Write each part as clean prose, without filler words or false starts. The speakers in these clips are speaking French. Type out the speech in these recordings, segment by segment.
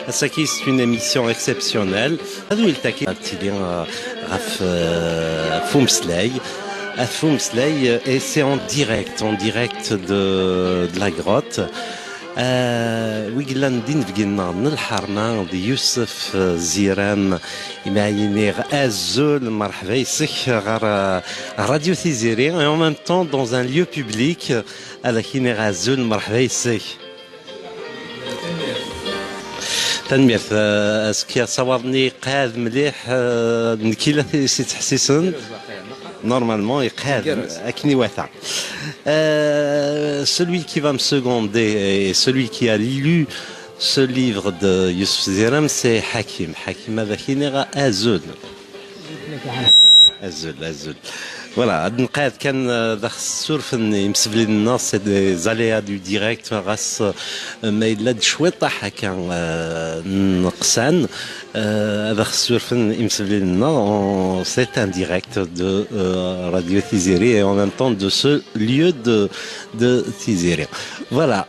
Asaki, c'est une émission exceptionnelle. هذو يلتقي تيلي غاف فومسلاي فومسلاي et c'est en direct de la grotte. ويقلان دين فقلنا نلحرنا دي يوسف زيرام يمعيني أزول مرحبا يسك غار راديو تيزيري et en même temps dans un lieu public هذا كيني غازول مرحبا يسك تنمير اسكي صورني قاد مليح نكيلا سي تحسيسن normalement يقاد اكني واثع celui qui va me seconder et celui qui a lu ce livre de Youssef Ziram c'est Hakim هذا كيني ازول ازول Voilà, نقاد كان داخل السورف يمسبلي الناس دي زاليا دو ديريكت غاس ما يلاد شويطه هكا نقصان داخل السورف يمسبلي لنا سي ان ديريكت دو راديو تيزيري et en même temps de ce lieu de Tiziri. Voilà.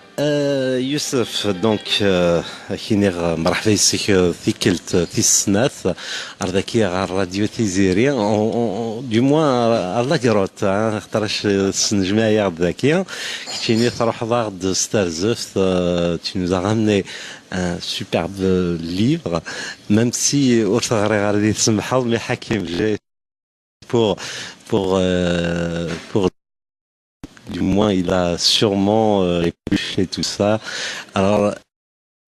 يوسف دونك كيني مرحبا يسك ثيكلت في السناث أرضكي غير راديو تيزيري دو موان على كروت خاطرش السنجماية ذاكية كيني تروح ضاغد ستارزفت tu nous as ramené un superbe livre même si ورثغري غادي تسمحوا مي حكيم جاي pour du moins il a sûrement épluché tout ça alors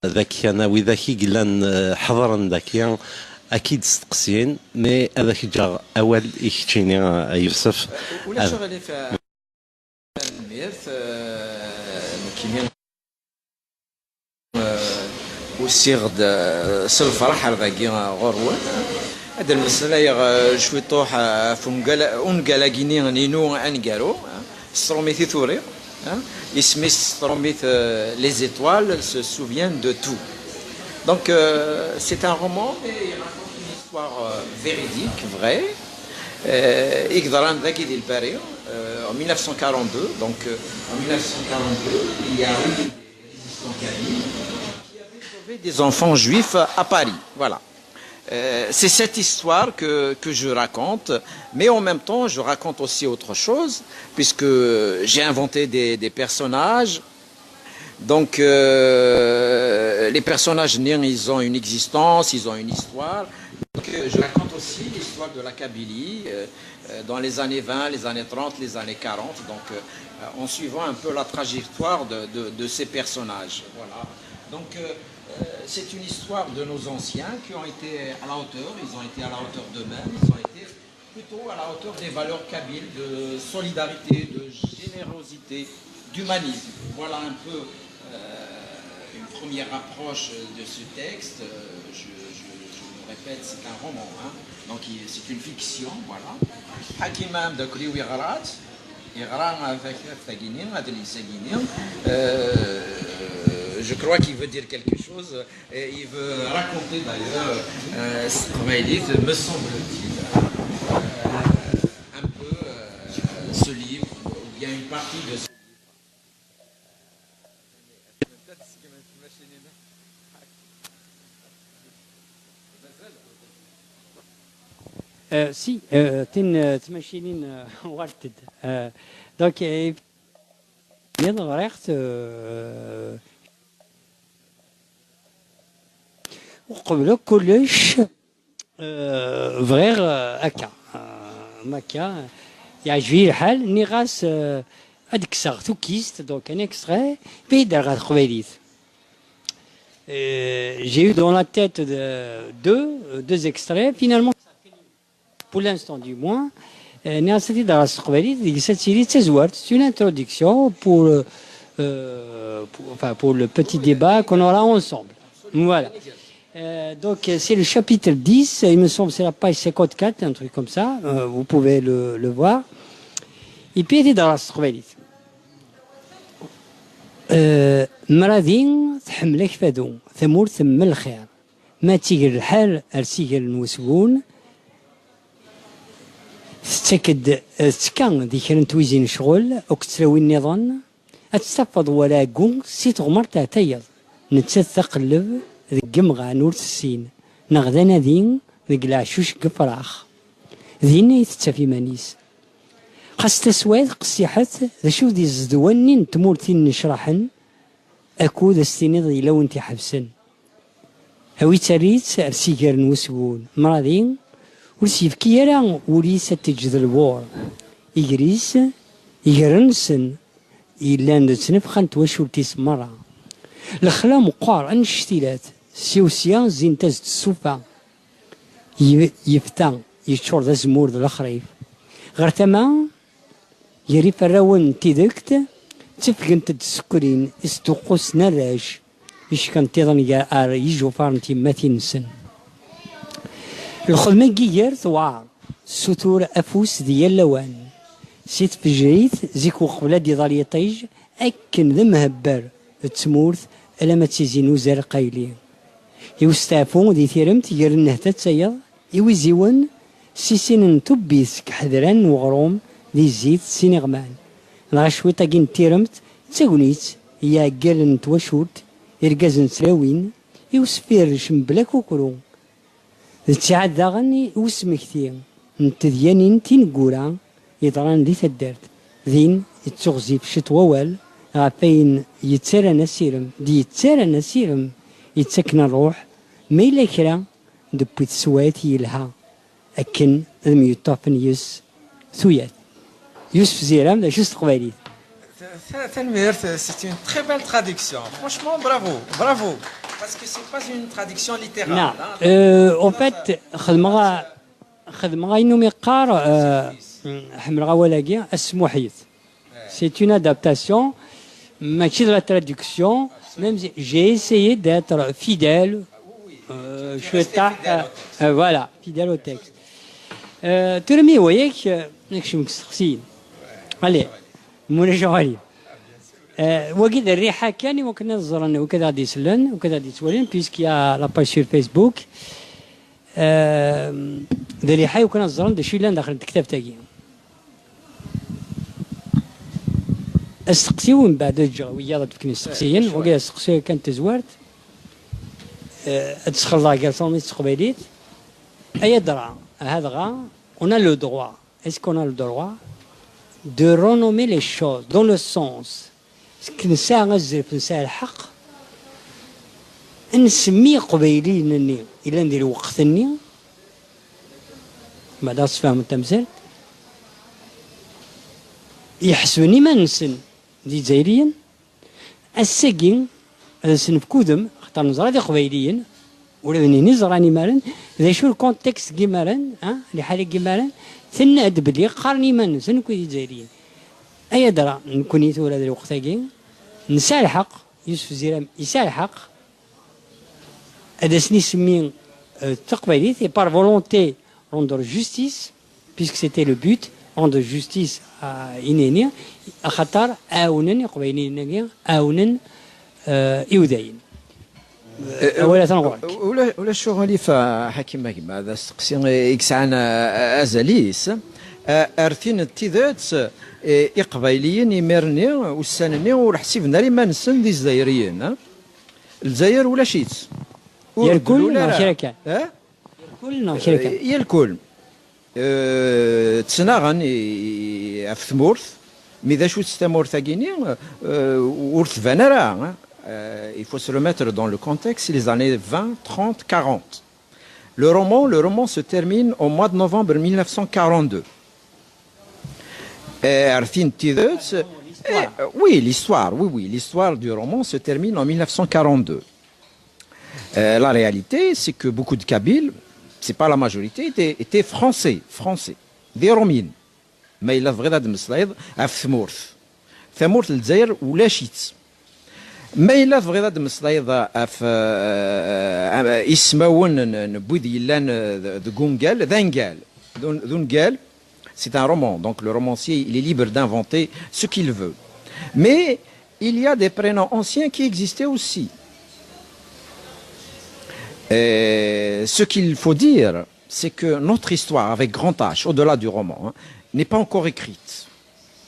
ذاك انا وذاك قلنا حضرا ذاك اكيد استقسين مي هذاك جا اول يحكيني يوسف ولا شغلي في الميرث كيميا وسيغد سلفرح ذاك غروه هذا المساله شوي طوح فمقال اونقالاكيني نينو انقالو Strométhie Touré, Smith Stromith, les étoiles se souviennent de tout. Donc c'est un roman, mais il raconte une histoire véridique, vraie. Igdaran Daki del Paris, en 1942. Donc en 1942, il y a eu des résistants qui avaient sauvé des enfants juifs à Paris. Voilà. C'est cette histoire que je raconte, mais en même temps, je raconte aussi autre chose, puisque j'ai inventé des personnages. Donc, les personnages, ils ont une existence, ils ont une histoire. Donc, je raconte aussi l'histoire de la Kabylie dans les années 20, les années 30, les années 40, donc en suivant un peu la trajectoire de ces personnages. Voilà. Donc, c'est une histoire de nos anciens qui ont été à la hauteur, ils ont été à la hauteur d'eux-mêmes, ils ont été plutôt à la hauteur des valeurs kabyles, de solidarité, de générosité, d'humanisme. Voilà un peu une première approche de ce texte. Je me répète, c'est un roman, donc c'est une fiction, voilà. Hakimam de Kriwirat, Iran avec Faginin, Adeli Saginin. Je crois qu'il veut dire quelque chose et il veut raconter d'ailleurs, me semble-t-il, un peu ce livre, ou bien une partie de ce livre. Si, تمشينين ورتد دونك bien غريت وقبل كلش فغير هكا ماكا يعجبني الحال اني غاس هذيك ساغتو كيست دونك ان اكستري بيدر غاد قبيليت j'ai eu dans la tête deux extraits finalement pour l'instant du moins نعطي دراسة قبيليت ديك ساتيري تزوارت c'est une introduction pour le petit débat qu'on aura ensemble voilà. Donc c'est le chapitre 10, il me semble c'est la page 54, un truc comme ça, vous pouvez le voir. Et puis il est dans la Strobelit. مرادين تحملك فادو ثمور ثم الخير ما تيقر الحال ارسيقر المسجون تتكد تكان دي كرن تويزين شغل او كتسراوي النظام اتستفض ولا قون سيت غمر تعتيض نتسثقلب ذي قمغا نور السين نغدا ذين ذي العشوش قفراخ ذين يتتفي مانيس خاص تسواد قصيحت ذا شو ذي الزدواني نتمورتين نشرحن أكو ذا استينيض لو انتي حبسن هاوي تريت أرسيقر نوسوون مرادين ورسيف كيرا وليس تجد البور يجريس يجرنسن إلا تنفخن توشو تسمرا الخلا مقار أنشتيلات سيوسيا زين تزد السوفا يفتان يشور ذا زمور ذا الخريف غير تما يري فراون تيدكت تفقن تدسكرين استوقوس نراج إيش كان تيضن يجو فارنتي ماثين سن الخدمة جير ثوار ستور أفوس ديال اللوان سيت بجريت زيكو قبل دي ضالي طيج أكن ذم هبر تسمورث ألا ما تسيزينو زار قايلين يوستافون دي ثيرمت يرنه تتسيض يوزيون سيسين تبيس كحذران وغروم دي زيت سينغمان نغشوي تاقين تيرمت تاونيت يا قرن توشورت إرقازن سراوين يوسفير شمبلاك وكرو تساعد داغني وسمكتي نتديانين تينقورا يضران دي تدارت ذين يتغزي في شتوال غافين يتسارى نسيرم دي يتسارى نسيرم يتسكن الروح ما إلا كرا دبوي تسوات يلها أكن ذم يطافن يس ثويات يوسف زيرام دا شو استقباليت Tanmir, c'est une très belle traduction. Franchement, bravo, bravo. Parce que c'est pas une traduction littérale. نعم en fait خدمة إنه مقار حمل غوالاقي اسمو حيث c'est une adaptation ماشي de la traduction même j'ai essayé d'être fidèle voilà fidèle au texte ترمي وياك نكشف مستخسين عليه مولاي غالي وقيد الريحة كان وكنا نزرن وكذا غادي يسلن وكذا غادي يتولين بيسك يا لاباج سور فيسبوك ذا الريحة وكنا نزرن دا شيلان داخل الكتاب تاعي استقسيو من بعد الجغوية تفكني استقسيين وقيد استقسيو كانت تزوارت تسخر الله قال تقبيليت أي درع هذا غا on a le droit est-ce qu'on a le droit de renommer les choses dans le sens كنساء غزر في نساء الحق نسميه قبيلينني إلا ندير وقتني بعد أصفهم التمثال يحسوني ما نسن دي جزائريا الساقين هذا سن في كودم اختار نزرا دي قبيليين ولا نزراني مالن ذا شو الكونتكست كيمارن اللي حالي كيمارن ثن أدب لي قارني ما نسن كو دي جزائريين أي درا نكون يثور هذا الوقت هاكين نسى الحق يوسف زيرام يسى الحق هذا سني سمين تقبليت et par volonté rendre justice puisque c'était le but rendre justice à إنيني خطر آونن قبيلين آونن إوداين ولا تنقول ولا شغلي فحكيم ماكما هذا سقسي إكسعنا أزاليس أرثين التيذات إقبايليين يمرني والسنني والحسيب ناري ما نسن دي الجزائريين الجزائر ولا شيت يركل نو شركة يركل نو شركة يركل تسناغن في ثمورث ماذا شو تستمورث أجيني ورث فنرا il faut se remettre dans le contexte, c'est les années 20, 30, 40. Le roman se termine au mois de novembre 1942. Oui, l'histoire du roman se termine en 1942. La réalité, c'est que beaucoup de Kabyles, c'est pas la majorité, étaient français, des Romines. Mais il a vraiment de Mslaïd à Thmourth. Thmourth, le Zaire ou l'Achit. Mais il a vraiment de Mslaïd à Ismaoun, Boudi, Lan de Gungal, d'Engal. Dungal, c'est un roman, donc le romancier, il est libre d'inventer ce qu'il veut. Mais il y a des prénoms anciens qui existaient aussi. Ce qu'il faut dire, c'est que notre histoire, avec grand H, au-delà du roman, n'est pas encore écrite.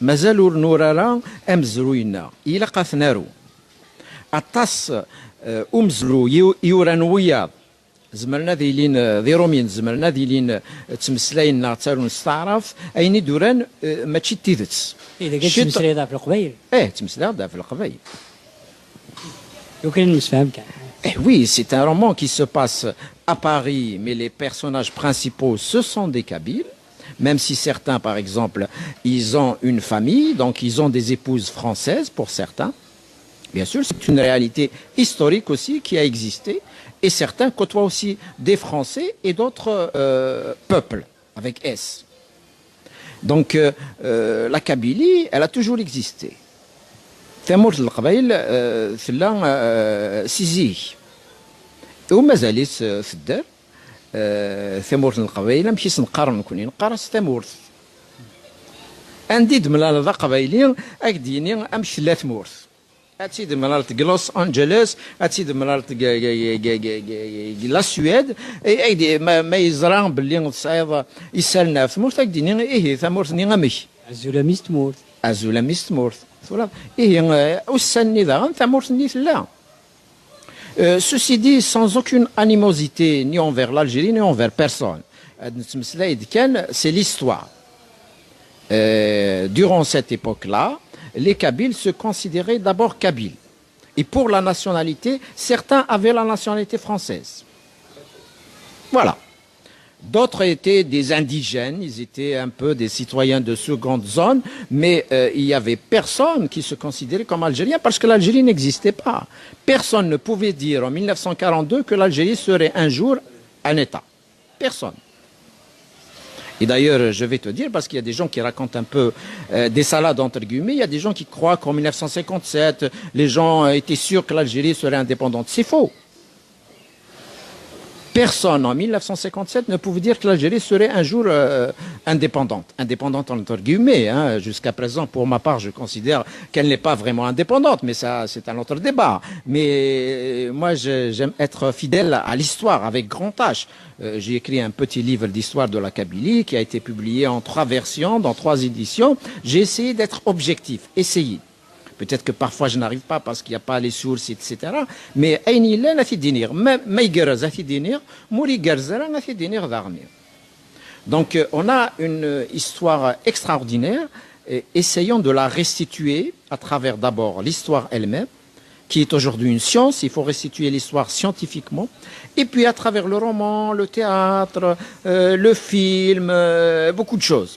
مازالوا نورا امزروينا الى قاثنارو اطاس أمزلو يوران وياض زمرنا ذيلين ذي رومين زمرنا ذيلين تمسلاين نغتالو نستعرف أيني دوران ماشي تيدتس إذا قلت تمسلي هذا في القبيل تمسلا هذا في القبيل. يمكن نسفهم كان. Oui, c'est un roman qui se passe à Paris, mais les personnages principaux, ce sont des Kabyles, même si certains, par exemple, ils ont une famille, donc ils ont des épouses françaises pour certains. Bien sûr, c'est une réalité historique aussi qui a existé, et certains côtoient aussi des Français et d'autres peuples, avec S. Donc, la Kabylie, elle a toujours existé. ثمورة القبائل ثلا سيزيه ومازالت في الدار ثمورة القبائل ماشي نقارن كوني نقارن ثمورة عندي دملا ذا قبائلي اكديني امشي لا ثمورة هاتي دملا لوس انجلوس هاتي دملا لا سويد ما يزرع باللي صعيب يسالنا في ثمورة اكديني ايه ثمورة ني غامش الزلاميس تموت الزلاميس تمورت Ceci dit, sans aucune animosité ni envers l'Algérie ni envers personne. C'est l'histoire. Durant cette époque-là, les Kabyles se considéraient d'abord Kabyles. Et pour la nationalité, certains avaient la nationalité française. Voilà. D'autres étaient des indigènes, ils étaient un peu des citoyens de seconde zone, mais il n'y avait personne qui se considérait comme algérien parce que l'Algérie n'existait pas. Personne ne pouvait dire en 1942 que l'Algérie serait un jour un État. Personne. Et d'ailleurs, je vais te dire, parce qu'il y a des gens qui racontent un peu des salades entre guillemets, il y a des gens qui croient qu'en 1957, les gens étaient sûrs que l'Algérie serait indépendante. C'est faux. Personne en 1957 ne pouvait dire que l'Algérie serait un jour indépendante. Indépendante entre guillemets. Hein. Jusqu'à présent, pour ma part, je considère qu'elle n'est pas vraiment indépendante, mais ça, c'est un autre débat. Mais moi, j'aime être fidèle à l'histoire, avec grand H. J'ai écrit un petit livre d'histoire de la Kabylie qui a été publié en 3 versions, dans 3 éditions. J'ai essayé d'être objectif, essayé. Peut-être que parfois je n'arrive pas parce qu'il n'y a pas les sources, etc. Mais donc on a une histoire extraordinaire et essayons de la restituer à travers d'abord l'histoire elle-même, qui est aujourd'hui une science, il faut restituer l'histoire scientifiquement, et puis à travers le roman, le théâtre, le film, beaucoup de choses.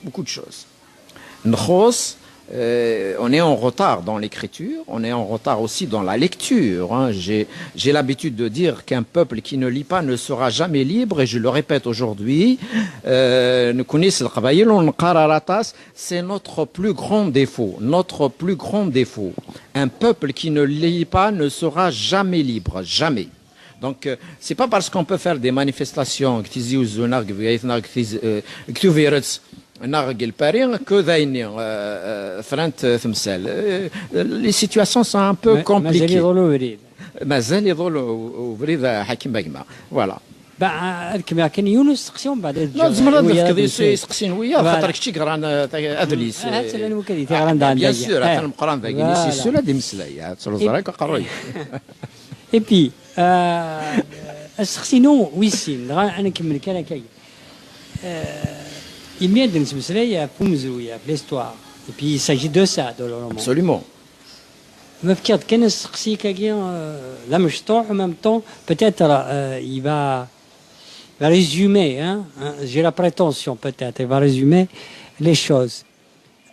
On est en retard dans l'écriture, on est en retard aussi dans la lecture. Hein. J'ai l'habitude de dire qu'un peuple qui ne lit pas ne sera jamais libre, et je le répète aujourd'hui, c'est notre plus grand défaut. Notre plus grand défaut. Un peuple qui ne lit pas ne sera jamais libre, jamais. Donc, c'est pas parce qu'on peut faire des manifestations les situations sont un peu compliquées. Voilà. كان يونس سقسيهم بعد لا زمرنا نفكر يسقسين وياه خاطر كشي قران ادليس بيان سور انا مقران ذاك سي سولا دي مسلاي تزرك قروي اي بي السقسينو ويسين انا كمل كان كاي il vient de nous montrer à Poumzouya, l'histoire. Et puis il s'agit de ça, de le roman. Absolument. Mais peut-être qu'il y a un sexy qui en même temps, peut-être il va résumer, hein, j'ai la prétention peut-être, il va résumer les choses.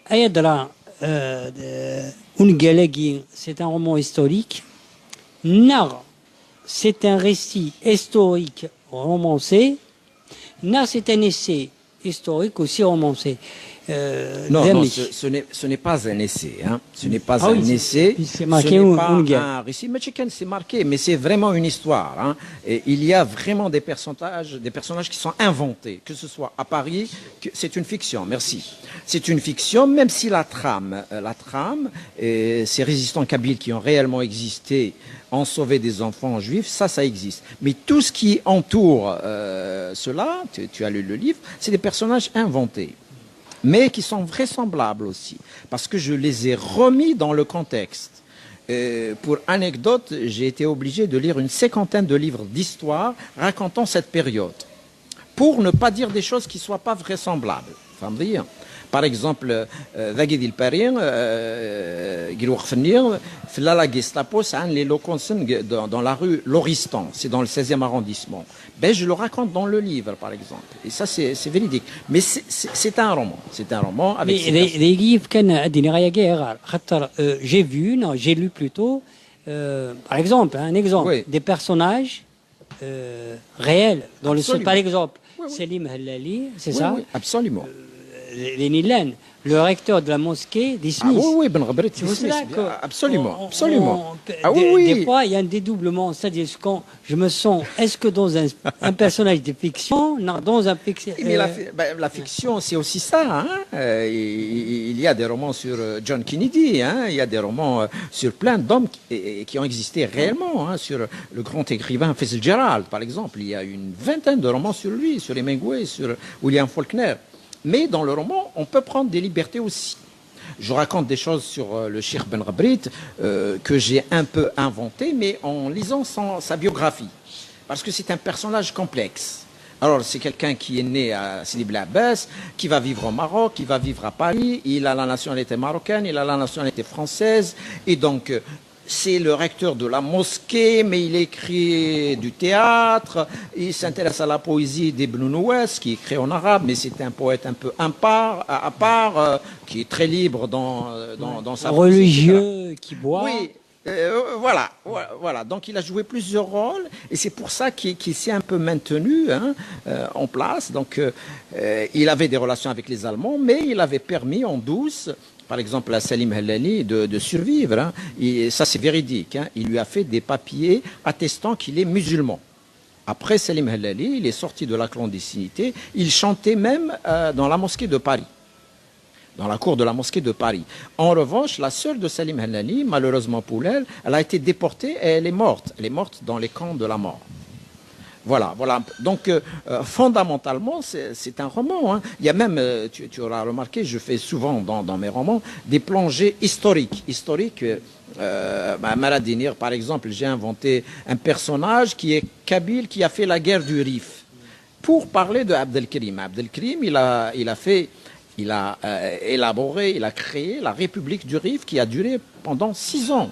Ayadra, c'est un roman historique. Nar, c'est un récit historique romancé. Nar, c'est un essai historique aussi romancé. Non, ce n'est pas un essai. Hein. Ce n'est pas un essai. C'est marqué un récit. Mais c'est marqué, mais c'est vraiment une histoire. Hein. Et il y a vraiment des personnages qui sont inventés, que ce soit à Paris, c'est une fiction. Merci. C'est une fiction, même si la trame, ces résistants kabyles qui ont réellement existé, ont sauvé des enfants juifs, ça existe. Mais tout ce qui entoure cela, tu as lu le livre, c'est des personnages inventés, mais qui sont vraisemblables aussi, parce que je les ai remis dans le contexte. Pour anecdote, j'ai été obligé de lire une 50aine de livres d'histoire racontant cette période, pour ne pas dire des choses qui ne soient pas vraisemblables. فهمتي؟ Par exemple, ذاكي ديال بارين قالوا خفني في لا Gestapo, c'est les Loconsen dans la rue Lauriston, c'est dans le 16e arrondissement. Ben, je le raconte dans le livre, par exemple. Et ça, c'est véridique. Mais c'est un roman. C'est un roman avec... Les livres, j'ai vu, non, j'ai lu plutôt, par exemple, un exemple, oui. Des personnages réels, dans absolument. Par exemple, oui, oui. Selim Hallali, c'est oui, ça oui, absolument. Lénilen, le recteur de la mosquée d'Ismis. Ah oui, oui, Ben Rabrit Smith. Absolument, absolument. Des fois, il y a un dédoublement, c'est-à-dire quand je me sens, est-ce que dans un personnage de fiction, non, dans un fiction... Mais la fiction, c'est aussi ça. Hein? Il y a des romans sur John Kennedy, hein? Il y a des romans sur plein d'hommes qui ont existé réellement, hein? Sur le grand écrivain Fitzgerald, par exemple. Il y a une vingtaine de romans sur lui, sur Hemingway, sur William Faulkner. Mais dans le roman, on peut prendre des libertés aussi. Je raconte des choses sur le Cheikh Ben Rabrit que j'ai un peu inventé, mais en lisant sa biographie. Parce que c'est un personnage complexe. Alors, c'est quelqu'un qui est né à Sidi Bel Abbas, qui va vivre au Maroc, qui va vivre à Paris. Il a la nationalité marocaine, il a la nationalité française. Et donc... c'est le recteur de la mosquée, mais il écrit du théâtre, il s'intéresse à la poésie d'Ibn Nouès, qui écrit en arabe, mais c'est un poète un peu à part, qui est très libre dans sa religieux, poésie, qui boit. Oui, voilà. Donc il a joué plusieurs rôles, et c'est pour ça qu'il s'est un peu maintenu en place. Donc il avait des relations avec les Allemands, mais il avait permis en douce, par exemple à Salim Hallali, de survivre. Hein. Et ça, c'est véridique. Hein. Il lui a fait des papiers attestant qu'il est musulman. Après Salim Hallali, il est sorti de la clandestinité. Il chantait même dans la mosquée de Paris, dans la cour de la mosquée de Paris. En revanche, la sœur de Salim Hallali, malheureusement pour elle, elle a été déportée et elle est morte. Elle est morte dans les camps de la mort. Voilà. Donc, fondamentalement, c'est un roman. Hein. Il y a même, tu auras remarqué, je fais souvent dans mes romans, des plongées historiques. Maradinir, par exemple, j'ai inventé un personnage qui est kabyle, qui a fait la guerre du Rif. Pour parler de Abdelkrim. Abdelkrim, il a élaboré, il a créé la République du Rif qui a duré pendant 6 ans.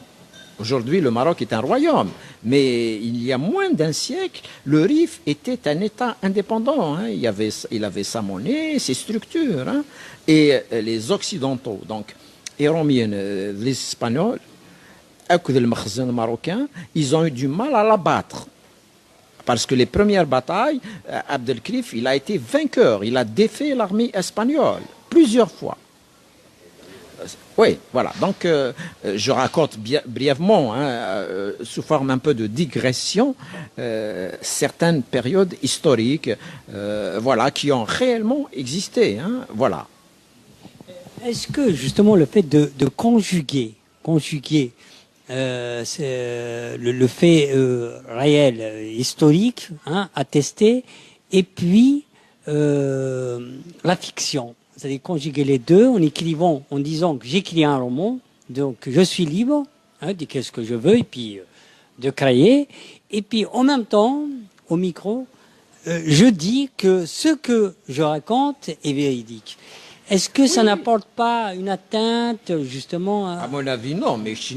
Aujourd'hui, le Maroc est un royaume, mais il y a moins d'un siècle, le Rif était un État indépendant. Hein. Il avait sa monnaie, ses structures. Hein. Et les Occidentaux, donc, les Espagnols, les Marocains, ils ont eu du mal à l'abattre. Parce que les premières batailles, Abdelkrim, il a été vainqueur. Il a défait l'armée espagnole plusieurs fois. Oui, voilà. Donc, je raconte brièvement, sous forme un peu de digression, certaines périodes historiques, qui ont réellement existé. Hein, voilà. Est-ce que, justement, le fait de conjuguer le fait réel, historique, attesté, et puis la fiction, c'est-à-dire conjuguer les deux en écrivant, en disant que j'écris un roman, donc je suis libre de dire ce que je veux et puis de créer, et puis en même temps, au micro, je dis que ce que je raconte est véridique. Est-ce que ça n'apporte pas une atteinte, justement à mon avis, non, mais tu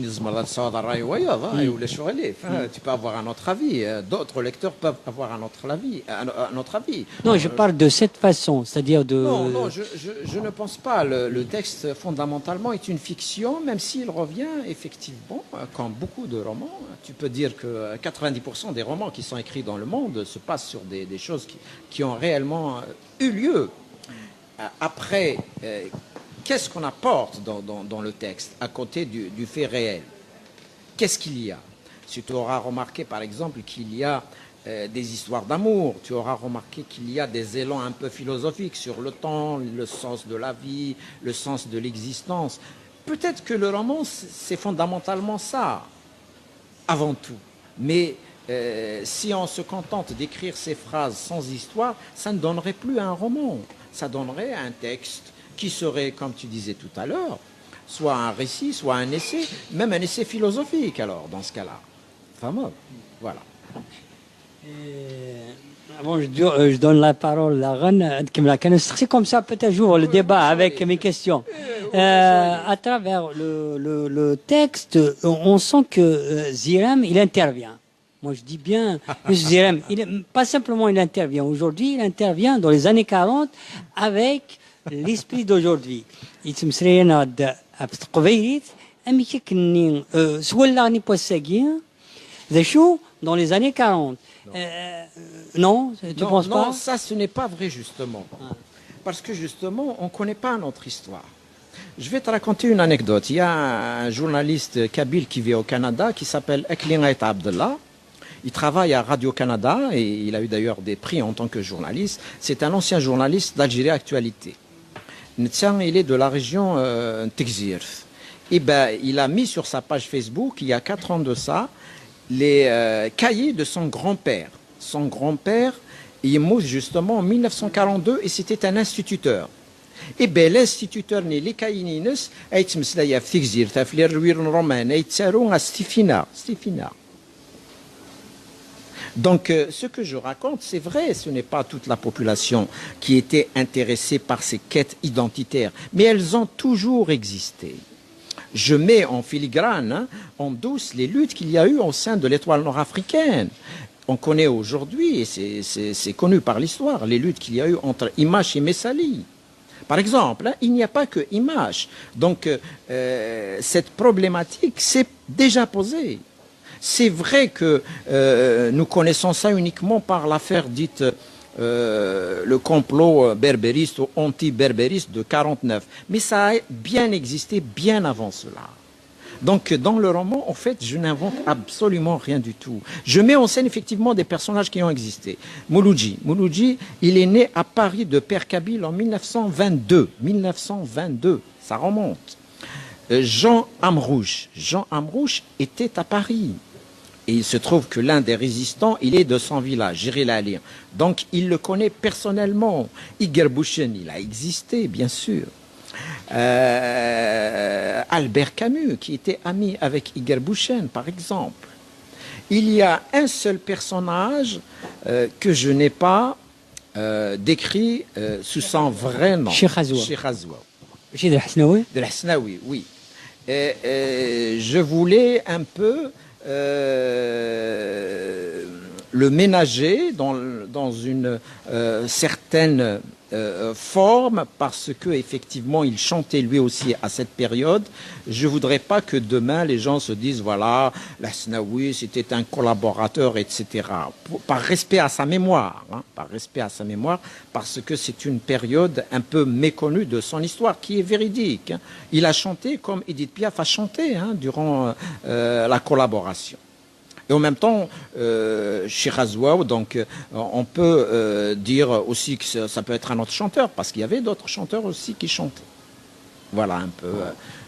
peux avoir un autre avis. D'autres lecteurs peuvent avoir un autre avis. Non, je parle de cette façon, c'est-à-dire de... Non, je ne pense pas. Le texte, fondamentalement, est une fiction, même s'il revient, effectivement, comme beaucoup de romans. Tu peux dire que 90% des romans qui sont écrits dans le monde se passent sur des choses qui ont réellement eu lieu. Après, qu'est-ce qu'on apporte dans le texte à côté du fait réel? Qu'est-ce qu'il y a? Tu auras remarqué, par exemple, qu'il y a des histoires d'amour. Tu auras remarqué qu'il y a des élans un peu philosophiques sur le temps, le sens de la vie, le sens de l'existence. Peut-être que le roman, c'est fondamentalement ça, avant tout. Mais si on se contente d'écrire ces phrases sans histoire, ça ne donnerait plus un roman. Ça donnerait un texte qui serait, comme tu disais tout à l'heure, soit un récit, soit un essai, même un essai philosophique alors, dans ce cas-là. Fameux, voilà. Bon, je donne la parole à Ran. C'est comme ça, peut-être j'ouvre le débat avec mes questions. À travers le texte, on sent que Zirem, il intervient. Moi, je dis bien, Zirem, pas simplement il intervient aujourd'hui, il intervient dans les années 40 avec l'esprit d'aujourd'hui. Dans les années 40. Non, tu ne penses pas? Non, ça, ce n'est pas vrai, justement. Parce que, justement, on ne connaît pas notre histoire. Je vais te raconter une anecdote. Il y a un journaliste kabyle qui vit au Canada qui s'appelle Eklinait Abdallah. Il travaille à Radio-Canada et il a eu d'ailleurs des prix en tant que journaliste. C'est un ancien journaliste d'Algérie Actualité. Il est de la région Texir. Et ben, il a mis sur sa page Facebook, il y a 4 ans de ça, les cahiers de son grand-père. Son grand-père, il est mort justement en 1942 et c'était un instituteur. Et bien l'instituteur, les cahiers, donc, ce que je raconte, c'est vrai, ce n'est pas toute la population qui était intéressée par ces quêtes identitaires, mais elles ont toujours existé. Je mets en filigrane, en douce, les luttes qu'il y a eu au sein de l'étoile nord-africaine. On connaît aujourd'hui, et c'est connu par l'histoire, les luttes qu'il y a eu entre Imache et Messali. Par exemple, il n'y a pas que Imache. Donc, cette problématique s'est déjà posée. C'est vrai que nous connaissons ça uniquement par l'affaire dite le complot berbériste ou anti-berbériste de 49. Mais ça a bien existé bien avant cela. Donc dans le roman, en fait, je n'invente absolument rien du tout. Je mets en scène effectivement des personnages qui ont existé. Mouloudji. Mouloudji, il est né à Paris de père kabyle en 1922. 1922, ça remonte. Jean Amrouche. Jean Amrouche était à Paris. Et il se trouve que l'un des résistants, il est de son village, Jéril-Alir. Donc, il le connaît personnellement. Iger Bouchen, il a existé, bien sûr. Albert Camus, qui était ami avec Iger Bouchen, par exemple. Il y a un seul personnage que je n'ai pas décrit sous son vrai nom. Cheikh Azoua. Cheikh Azoua. Cheikh El Hasnaoui. De l'Hasnaoui, oui. Je voulais un peu le ménager dans une certaine forme parce que effectivement il chantait lui aussi à cette période. Je voudrais pas que demain les gens se disent voilà, l'Hasnaoui c'était un collaborateur, etc. Par respect à sa mémoire, hein, par respect à sa mémoire, parce que c'est une période un peu méconnue de son histoire qui est véridique. Hein. Il a chanté comme Edith Piaf a chanté hein, durant la collaboration. Et en même temps, chez Razouaou, donc, on peut dire aussi que ça peut être un autre chanteur, parce qu'il y avait d'autres chanteurs aussi qui chantaient. Voilà un peu.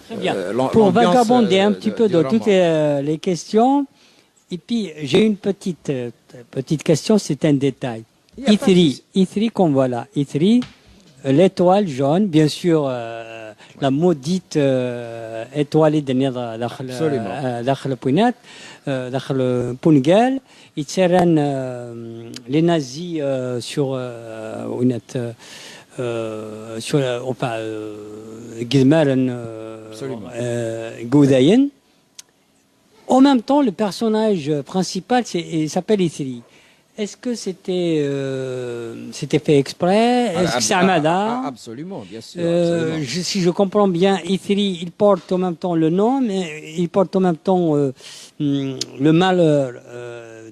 Très bien. Pour vagabonder un petit peu dans toutes les questions, et puis j'ai une petite question, c'est un détail. Ithri, comme voilà, Ithri, l'étoile jaune, bien sûr, la maudite étoile de Dakhel Pouinat, Dakhel Pungal, les nazis sur Gizmaren Goudayen. En même temps, le personnage principal il s'appelle Ithri. Est-ce que c'était fait exprès? Est-ce que c'est Amada? Absolument, bien sûr. Absolument. Si je comprends bien, Ithri, il porte en même temps le nom, mais il porte en même temps le malheur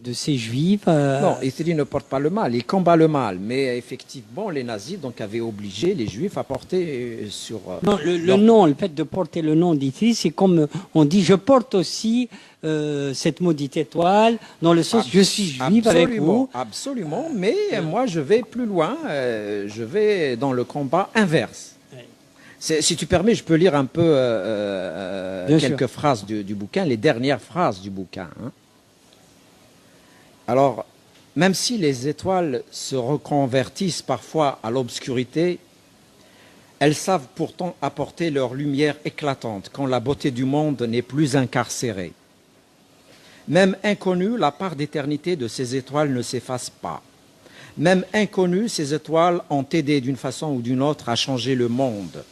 de ces juifs. Non, Ithri ne porte pas le mal, il combat le mal. Mais effectivement, les nazis donc, avaient obligé les juifs à porter sur... non, le nom, le fait de porter le nom d'Ithri, c'est comme on dit, je porte aussi... cette maudite étoile, dans le sens je suis juif avec vous. Absolument, mais moi je vais plus loin, je vais dans le combat inverse. Si tu permets, je peux lire un peu quelques phrases du bouquin, les dernières phrases du bouquin. Hein. Alors, même si les étoiles se reconvertissent parfois à l'obscurité, Elles savent pourtant apporter leur lumière éclatante quand la beauté du monde n'est plus incarcérée. Même inconnue, la part d'éternité de ces étoiles ne s'efface pas. Même inconnues, ces étoiles ont aidé d'une façon ou d'une autre à changer le monde.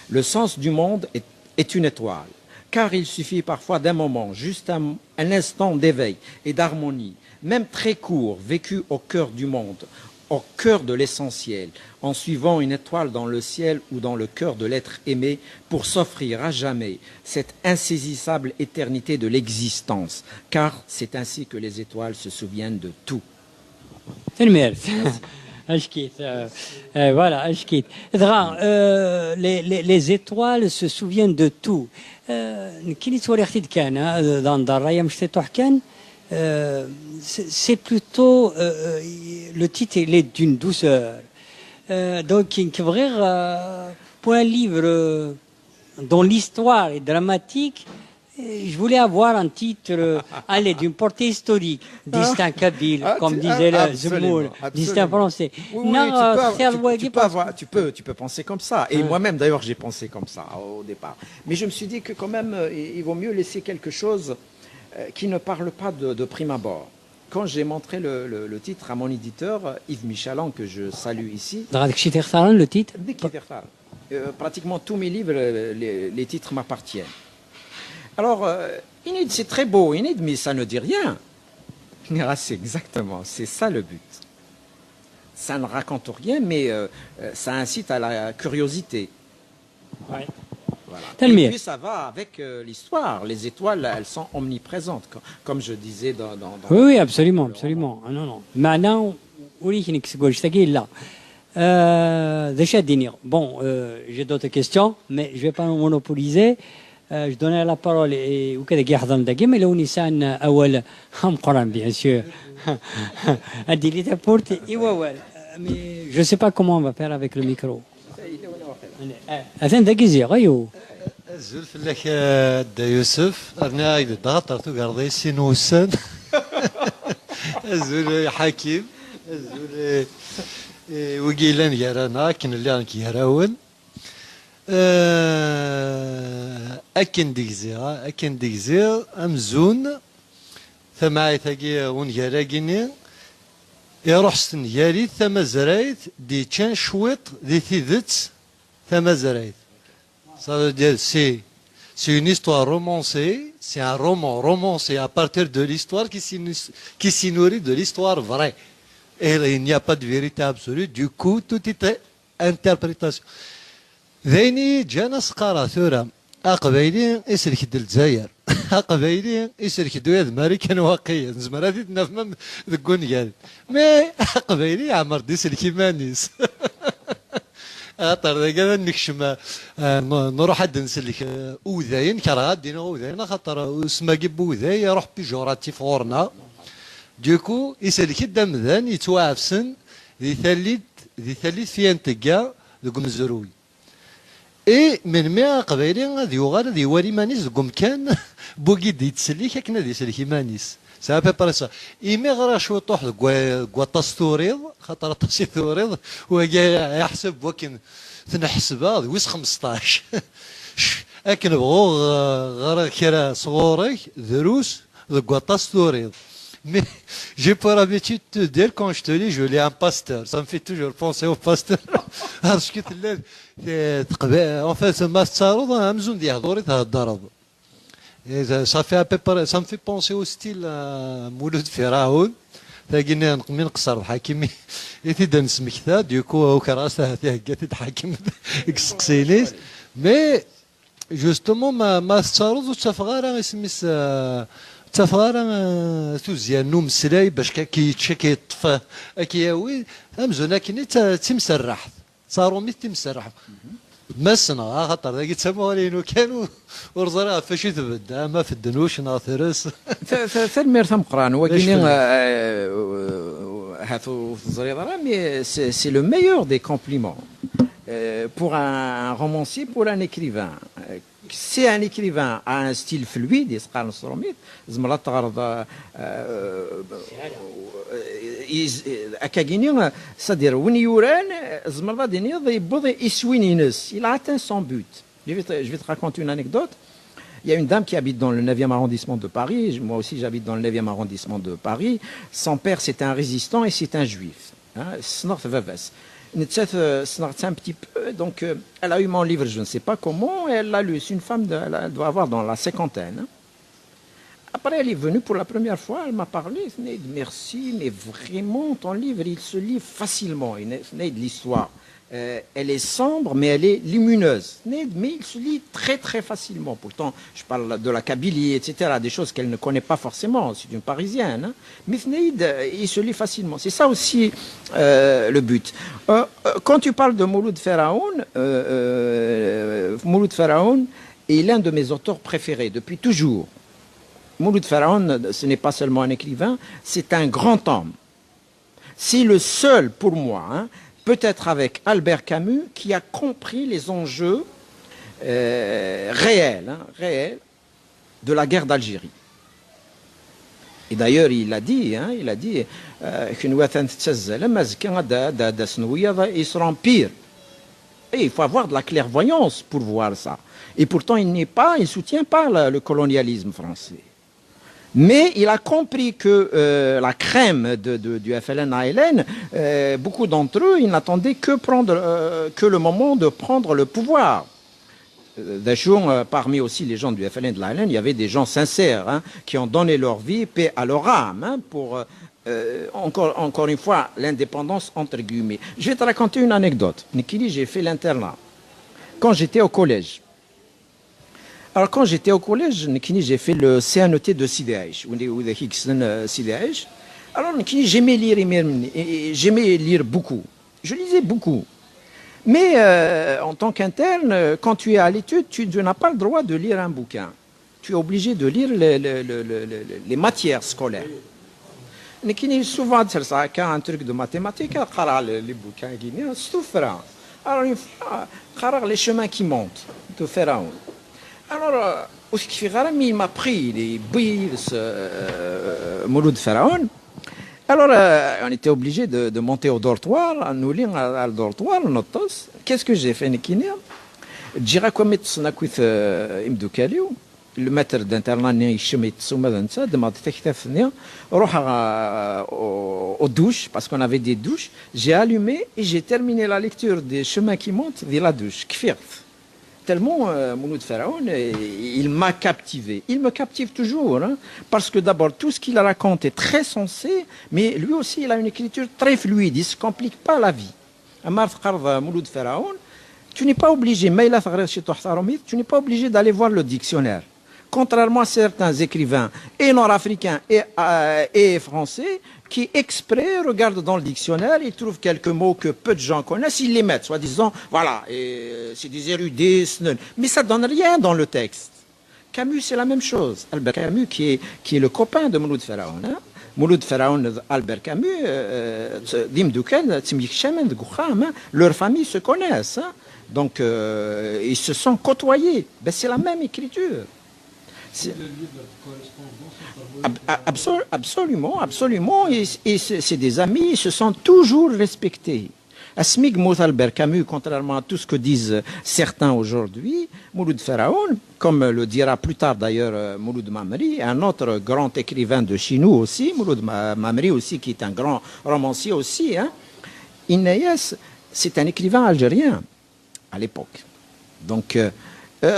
Le sens du monde est une étoile, car il suffit parfois d'un moment, juste un instant d'éveil et d'harmonie, même très court, vécu au cœur du monde, au cœur de l'essentiel, en suivant une étoile dans le ciel ou dans le cœur de l'être aimé pour s'offrir à jamais cette insaisissable éternité de l'existence, car c'est ainsi que les étoiles se souviennent de tout. Voilà, les étoiles se souviennent de tout. C'est plutôt le titre, il est d'une douceur. Donc, pour un livre dont l'histoire est dramatique, je voulais avoir un titre d'une portée historique, distinct kabyle, comme disait le Zemmour, distinct français. Oui, tu peux penser comme ça. Et moi-même, d'ailleurs, j'ai pensé comme ça au départ. Mais je me suis dit que quand même, il vaut mieux laisser quelque chose qui ne parle pas de prime abord. Quand j'ai montré le titre à mon éditeur, Yves Michalan, que je salue ici, le titre pratiquement tous mes livres, les titres m'appartiennent. Alors, Enid, c'est très beau, Enid, mais ça ne dit rien. C'est exactement, c'est ça le but. Ça ne raconte rien, mais ça incite à la curiosité. Ouais. Voilà. Et puis ça va avec l'histoire. Les étoiles, elles sont omniprésentes, comme je disais dans oui, absolument, absolument. Non. Maintenant, là. Bon, j'ai d'autres questions, mais je ne vais pas monopoliser. Je donne la parole au cas de Gardam Dagim, mais là, on est en Coran, bien sûr. Mais je ne sais pas comment on va faire avec le micro. أذن دقيزي غيو أزول في لك دا يوسف أنا إذا ضغط تقرضي سينوسن أزول حكيم أزول وقيلان يرانا كن اللي عنك يراون أكن ديكزي أمزون ثماعي ثقي ونجراقيني يروح سنياري ثم زرايت دي تشان شويط دي ثيذت ثم زرايت. Ça veut dire c'est une histoire romancée, c'est un roman romancé à partir de l'histoire qui s'y nourrit de l'histoire vraie. Et il n'y a pas de vérité absolue, du coup tout est interprétation. ذيني جانا سقارة ثورة أقبايلي يسلك الجزائر أقبايلي يسلك دويد ماري كان واقعيا زمرا هذه نفهم ذكون قال مي أقبايلي عمر دي سلكي مانيس خاطر كذا نكشم نروح حد نسلك اوذاين كرا دينا اوذاين خاطر اسما كيب اوذاي يروح بيجوراتي فورنا دوكو يسلك الدمذان يتواعفسن ذي ثالث في انتقا ذوك مزروي اي من مئة قبيلي غادي يوغال غادي يوالي مانيس ذوك مكان بوكيد يتسليك هكنا دي يسلك مانيس سا بريسا إيمي غرا شو طوح كواطاس ثوريض خاطر طاسي ثوريض وكا يحسب وكن تنحسبها ويس 15 اكن بغو غرا كرا صغوري دروس كواطاس ثوريض Mais j'ai pour habitude de te dire quand je te lis, je lis un pasteur. Ça me fait toujours penser au pasteur. parce que en fait, ce mastarod, Amzoun Diadori, Tadarab. Ça fait à peu près, ça me fait penser au style Mouloud Firaoun. تلاقيني من قصر الحاكم يتي نسمك ذا ديكو او كراسه هذه قالت الحاكم قسقسيني مي جوستومون ما تصارض تفغاره اسميس تفغاره توزيان نوم سلاي باش كي تشكي طفى كياوي امزونا كني تمسرح صاروا مثل تمسرح مسنا خاطر ذاك تسمونينو كانوا ورزرا فاش تبدا ما في الدنوش ناثرس فالمير ثم قران وكاين هاتو الزريضه مي سي لو ميور دي كومبليمون pour un romancier, pour un écrivain. Si un écrivain a un style fluide, c'est-à-dire وين يوران زمر غادي يبوض يسوين ينس. Il a atteint son but. Je vais te raconter une anecdote. Il y a une dame qui habite dans le 9e arrondissement de Paris. Moi aussi, j'habite dans le 9e arrondissement de Paris. Son père, c'est un résistant et c'est un juif. Un petit peu. Donc, elle a eu mon livre, je ne sais pas comment. Elle l'a lu. C'est une femme, elle doit avoir dans la cinquantaine. Après, elle est venue pour la première fois. Elle m'a parlé. Elle m'a dit merci, mais vraiment, ton livre, il se lit facilement. Il est de l'histoire. Elle est sombre, mais elle est lumineuse. Mais il se lit très, très facilement. Pourtant, je parle de la Kabylie, etc., des choses qu'elle ne connaît pas forcément. C'est une Parisienne. Hein. Mais il se lit facilement. C'est ça aussi le but. Quand tu parles de Mouloud Feraoun, Mouloud Feraoun est l'un de mes auteurs préférés depuis toujours. Mouloud Feraoun, ce n'est pas seulement un écrivain, c'est un grand homme. C'est le seul, pour moi, hein, peut-être avec Albert Camus, qui a compris les enjeux réels de la guerre d'Algérie. Et d'ailleurs, il a dit, il sera pire. Et il faut avoir de la clairvoyance pour voir ça. Et pourtant, il ne soutient pas le colonialisme français. Mais il a compris que la crème du FLN-ALN, beaucoup d'entre eux, ils n'attendaient que le moment de prendre le pouvoir. D'ailleurs, parmi aussi les gens du FLN-ALN, il y avait des gens sincères hein, qui ont donné leur vie, paix à leur âme, hein, pour, encore une fois, l'indépendance entre guillemets. Je vais te raconter une anecdote. Nikili, j'ai fait l'internat. Quand j'étais au collège, alors, quand j'étais au collège, j'ai fait le CNET de Sidaïch, Sidaïch. Alors, j'aimais lire beaucoup. Je lisais beaucoup. Mais en tant qu'interne, quand tu es à l'étude, tu n'as pas le droit de lire un bouquin. Tu es obligé de lire les matières scolaires. Souvent, c'est un truc de mathématiques, les bouquins guinéens, c'est tout frère. Alors, une fois, les chemins qui montent de Pharaon. Alors, il m'a pris les bouilles Mouloud Feraoun. Alors, on était obligé de monter au dortoir, nous lire à le dortoir, notos. Qu'est-ce que j'ai fait, Nikinia? J'irai comme Snakuth Imdoukaliou, le maître d'internat, il chemit Soumadansa, demande Techtefnia, aux douches, parce qu'on avait des douches. J'ai allumé et j'ai terminé la lecture des chemins qui montent de la douche. Kfirt. Tellement Mouloud Feraoun, il m'a captivé. Il me captive toujours, hein, parce que d'abord, tout ce qu'il raconte est très sensé, mais lui aussi, il a une écriture très fluide, il ne se complique pas la vie. Mouloud Feraoun, tu n'es pas obligé, tu n'es pas obligé d'aller voir le dictionnaire. Contrairement à certains écrivains, et nord-africains et français, qui exprès regardent dans le dictionnaire, ils trouvent quelques mots que peu de gens connaissent, ils les mettent, soi-disant, voilà, c'est des érudits, mais ça ne donne rien dans le texte. Camus, c'est la même chose. Albert Camus, qui est le copain de Mouloud Feraoun. Hein? Mouloud Feraoun, Albert Camus, leurs familles se connaissent. Hein? Donc, ils se sont côtoyés. Ben, c'est la même écriture. Absolument, absolument. Et c'est des amis, ils se sont toujours respectés. Asmig Mouth Albert Camus, contrairement à tout ce que disent certains aujourd'hui, Mouloud Feraoun, comme le dira plus tard d'ailleurs Mouloud Mamri, un autre grand écrivain de chez nous aussi, Mouloud Mamri aussi, qui est un grand romancier aussi, hein. Inayes, c'est un écrivain algérien à l'époque. Donc, tout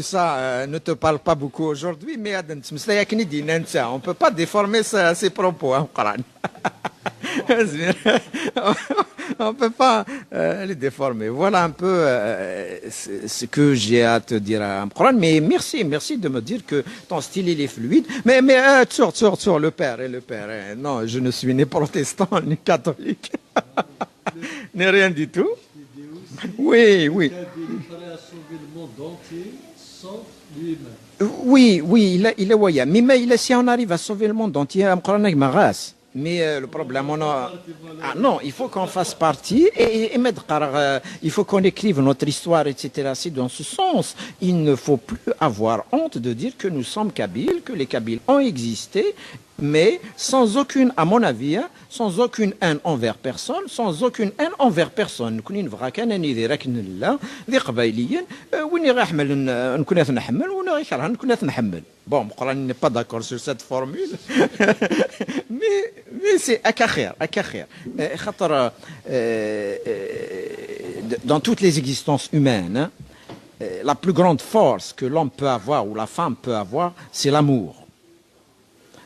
ça ne te parle pas beaucoup aujourd'hui, mais on ne peut pas déformer ses propos. Hein, on ne peut pas les déformer. Voilà un peu ce que j'ai à te dire. Mais merci de me dire que ton style il est fluide. Mais sur le père. Non, je ne suis ni protestant ni catholique. Ni rien du tout. Oui. Oui, il est voyant. Mais si on arrive à sauver le monde entier, mais le problème, non, il faut qu'on fasse partie et il faut qu'on écrive notre histoire, etc. C'est dans ce sens. Il ne faut plus avoir honte de dire que nous sommes Kabyles, que les Kabyles ont existé mais sans aucune, à mon avis, hein, sans aucune haine envers personne, sans aucune haine envers personne. نكون نبغى كان اني راكن لا ذي قبايليا وين غنحمل نكون نحمل وانا غيكره نكون نحمل. Bon, je n'est pas d'accord sur cette formule, mais c'est akakher. Dans toutes les existences humaines, hein, la plus grande force que l'homme peut avoir ou la femme peut avoir, c'est l'amour.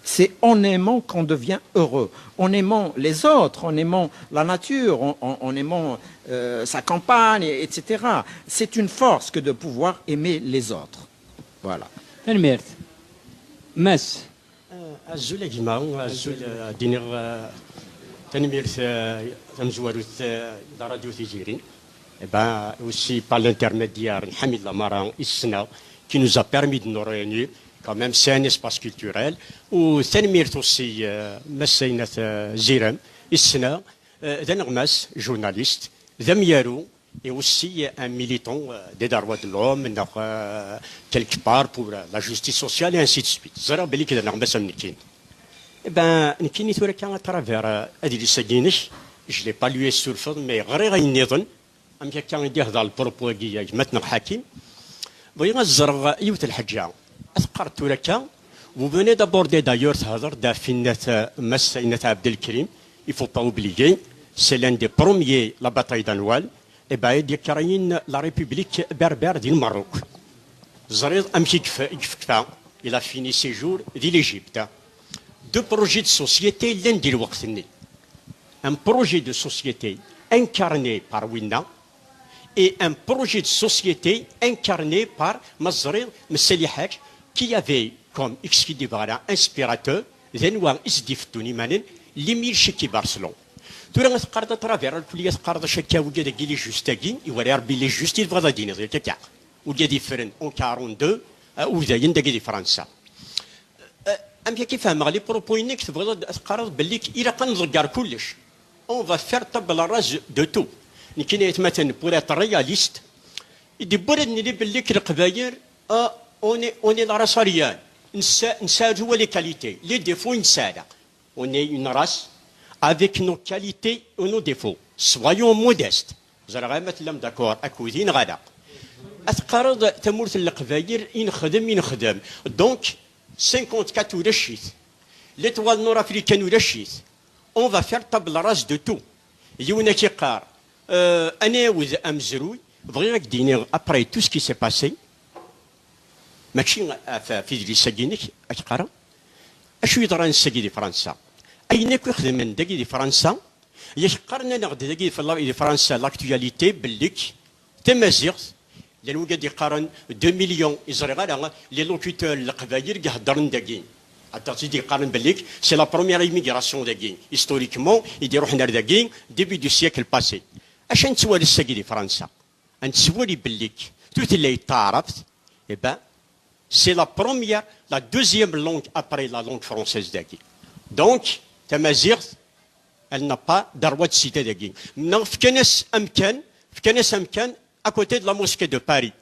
C'est en aimant qu'on devient heureux, en aimant les autres, en aimant la nature, en aimant sa campagne, etc. C'est une force que de pouvoir aimer les autres. Voilà. ماس الزول يا جماعة الزول دينير تنمير تمزوروت راديو تيجيرين aussi par l'intermédiaire Hamid Lamara Isna qui nous a permis de nous réunir quand même c'est un espace culturel ou تنمير aussi مسينة زيرم Isna ذنغماس journaliste ذميارو et aussi un militant des droits de l'homme, quelque part pour la justice sociale et ainsi de suite. Zara Belik de Narbessa Nikin. Eh bien, Nikin est à travers Adili Saginish, je ne l'ai pas lu sur le fond, mais Rera Nidon, am quelqu'un dire dans le propos qui est maintenant Hakim. Voyez, Zara Yout el Hadja, Asqar Turaka, vous venez d'aborder d'ailleurs Dafinet Massaïnet Abdelkrim, il ne faut pas oublier, c'est l'un des premiers, la bataille d'Anoual. Et bien, il y a la République berbère du Maroc. Il a fini ses jours de l'Égypte. Deux projets de société, l'un dit le un projet de société incarné par Winna et un projet de société incarné par Mazrir Mselihak qui avait comme inspirateur Zenouan Isdiftouni Manen, l'Émile Cheki Barcelone. تورا غتقارض ترافير الكليه تقارض شكا وجا كي لي جوستاكين يوري ربي لي جوستي تبغى دينا غير كاع وجا ديفرن اون 42 وزاين داكي دي فرنسا ام كيف فهم لي بروبوينيك تبغى تقارض باللي الى كنرجع كلش اون فا فير طبل راج دو تو كاين مثلا بور ات رياليست يدي بردني لي باللي القباير اوني لا راساريان نسال هو لي كاليتي لي ديفو نسال اوني اون راس avec nos qualités ou nos défauts. Soyons modestes. Vous allez remettre l'homme d'accord à cousine Rada. أتقارض تمورت القباير ينخدم. Donc, 54 ou rachis. L'étoile nord-africaine ou rachis. On va faire table rase de tout. Youna qui قار. أنا وذ أمزروي. بغيت ديني après tout ce qui s'est passé. ماشي في دي سجينك أتقارا. أشو يدران سجي فرنسا. أين كيخدم من دقي فرنسا يشقرنا نغد دقي في فرنسا لاكتواليتي بالليك تمازيغ لأنه قد يقارن 2 مليون إزرائيل لي لوكوتور القبايل يهضرن دقي أتعطي يقارن بالليك سي لا بروميير إيميغراسيون دقي هيستوريكمون يديروا حنا دقي ديبي دو سيكل باسي أشان تسوالي الساقي فرنسا أن تسوالي بالليك توتلي تعرفت إبا سي لا بروميير لا دوزيام لونغ أبري لا لونغ فرونسيز دقي دونك تمازيغ elle n'a pas droit de cité de guin. Non, fkenes amkan à côté de la mosquée de Paris.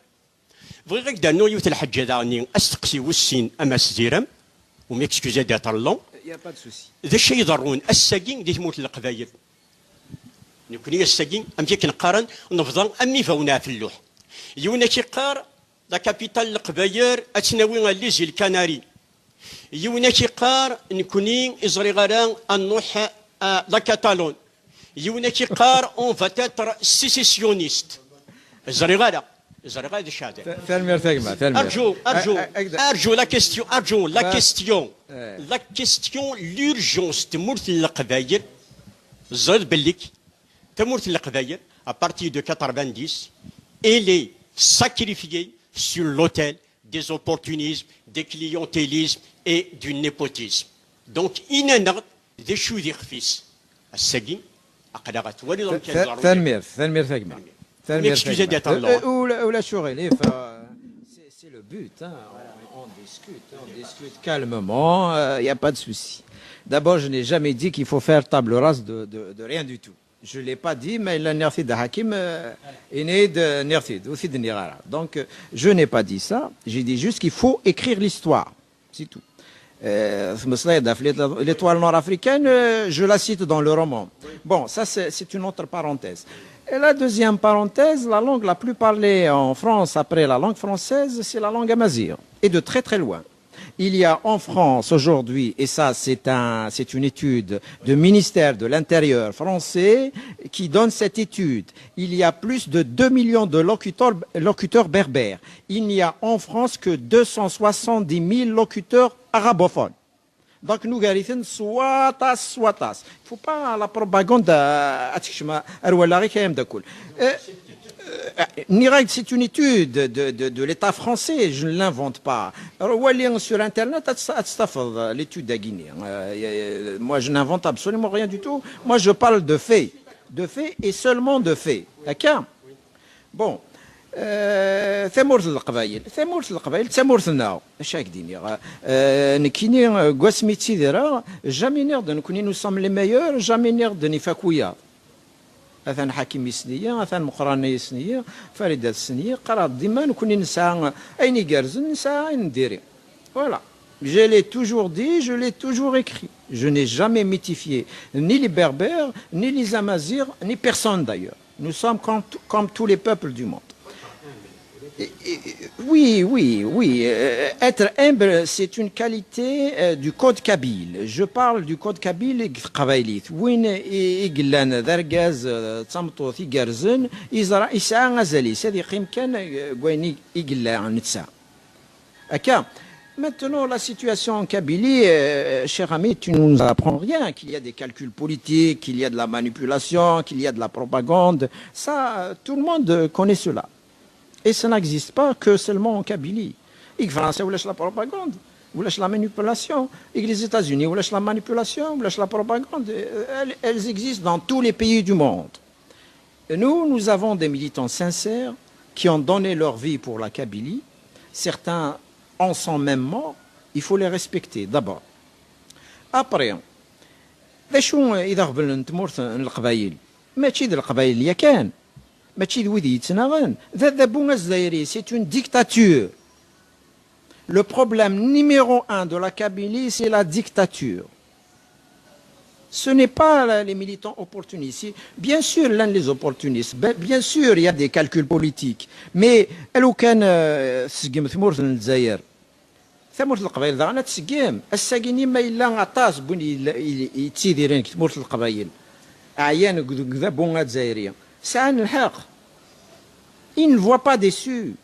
Vous voyez que dans nos youtes الحجة داني أستقصي والسين أمس زيرم وميكسكوزي ديت اللون. Il n'y a pas de souci. ذا الشيء يضرون السجين دي تموت القبايل. نكوني السجين أم كي نقارن نفضل أمي فونا في اللوح. يونا كي قار لا كابيتال القبايل أتناوي الليزي الكناري. يونا كي قار نكوني إزري غران النوح لا كاتالون يونا كي قار اون فاتاتر سيسيسيونيست زريغادا شادر فالمير ثقمة ارجو لا كيستيون لورجونس تمورت القبايل زاد بالك تمورت القبايل à partir de 90 elle est sacrifiée sur l'autel des opportunismes des clientélismes et du népotisme donc inanard des choux d'irfis. السجين أقدرت ولد ثانمير ثقمة excusez d'être là. ولا شغل c'est le but hein. on discute calmement il n'y a pas de souci. D'abord je n'ai jamais dit qu'il faut faire table rase de rien du tout. Je ne l'ai pas dit mais la Nerthid de Hakim est né de Nerthid aussi de Nirara. Donc je n'ai pas dit ça, j'ai dit juste qu'il faut écrire l'histoire, c'est tout. L'étoile nord-africaine, je la cite dans le roman. Bon, ça c'est une autre parenthèse. Et la deuxième parenthèse, la langue la plus parlée en France après la langue française, c'est la langue amazigh, et de très très loin. Il y a en France aujourd'hui, et ça c'est une étude du ministère de l'Intérieur français qui donne cette étude, il y a plus de 2 millions de locuteurs berbères. Il n'y a en France que 270 000 locuteurs arabophones. Donc nous garitons soit. Il ne faut pas la propagande c'est une étude de l'État français, je ne l'invente pas. Sur Internet, l'étude de Guinée. Moi, je n'invente absolument rien du tout. Moi, je parle de faits. De faits et seulement de faits. D'accord? Bon. ثمورة القبائل ثمورتنا اش هكديني نكيني قواسمي تيديرا جامي نغد نكوني نو سام لي ميور جامي نغد نفاكويا اثان حكيم السنيه اثان مقراني السنيه فريده السنيه قرات ديما نكوني نسعى ايني كارزن نسعى نديري فوالا. Je l'ai toujours dit, je l'ai toujours écrit. Je n'ai jamais mythifié ni les Berbères, ni les Amazirs, ni personne d'ailleurs. Nous sommes comme tous les peuples du monde. Oui. Être humble, c'est une qualité du code kabyle. Je parle du code kabyle قبايليت وين يقلان ذرقاز تمطوث يقرزن يزرع يسعى غزاليس هذه قيم كان وين يقلان نتسع. هكا. Maintenant, la situation en Kabylie, cher ami, tu ne nous apprends rien, qu'il y a des calculs politiques, qu'il y a de la manipulation, qu'il y a de la propagande. Ça, tout le monde connaît cela. Et ça n'existe pas que seulement en Kabylie. Les Français voulaient la propagande, voulaient la manipulation. Et les États-Unis voulaient la manipulation, voulaient la propagande. Elles existent dans tous les pays du monde. Et nous avons des militants sincères qui ont donné leur vie pour la Kabylie. Certains en sont même morts. Il faut les respecter d'abord. Après, إذا قبل نتمر القبائل ماشي ذي القبائل اللي كان ماشي ذي وذي يتناغن ذا بونغاز دايري c'est une dictature. Le problème numéro 1 de la Kabylie, c'est la dictature. Ce n'est pas les militants opportunistes. Bien sûr, l'un des opportunistes, bien sûr, il y a des calculs politiques. Mais, لو كان تسقم ثمورة الجزائر ثمورة القبائل ذا أنا تسقم الساقيني ما إلا عطاس بني يتسيديرين ثمورة القبائل أعيان ذا بونغا جزائرية ساعن الحق. Ils ne voient pas déçus.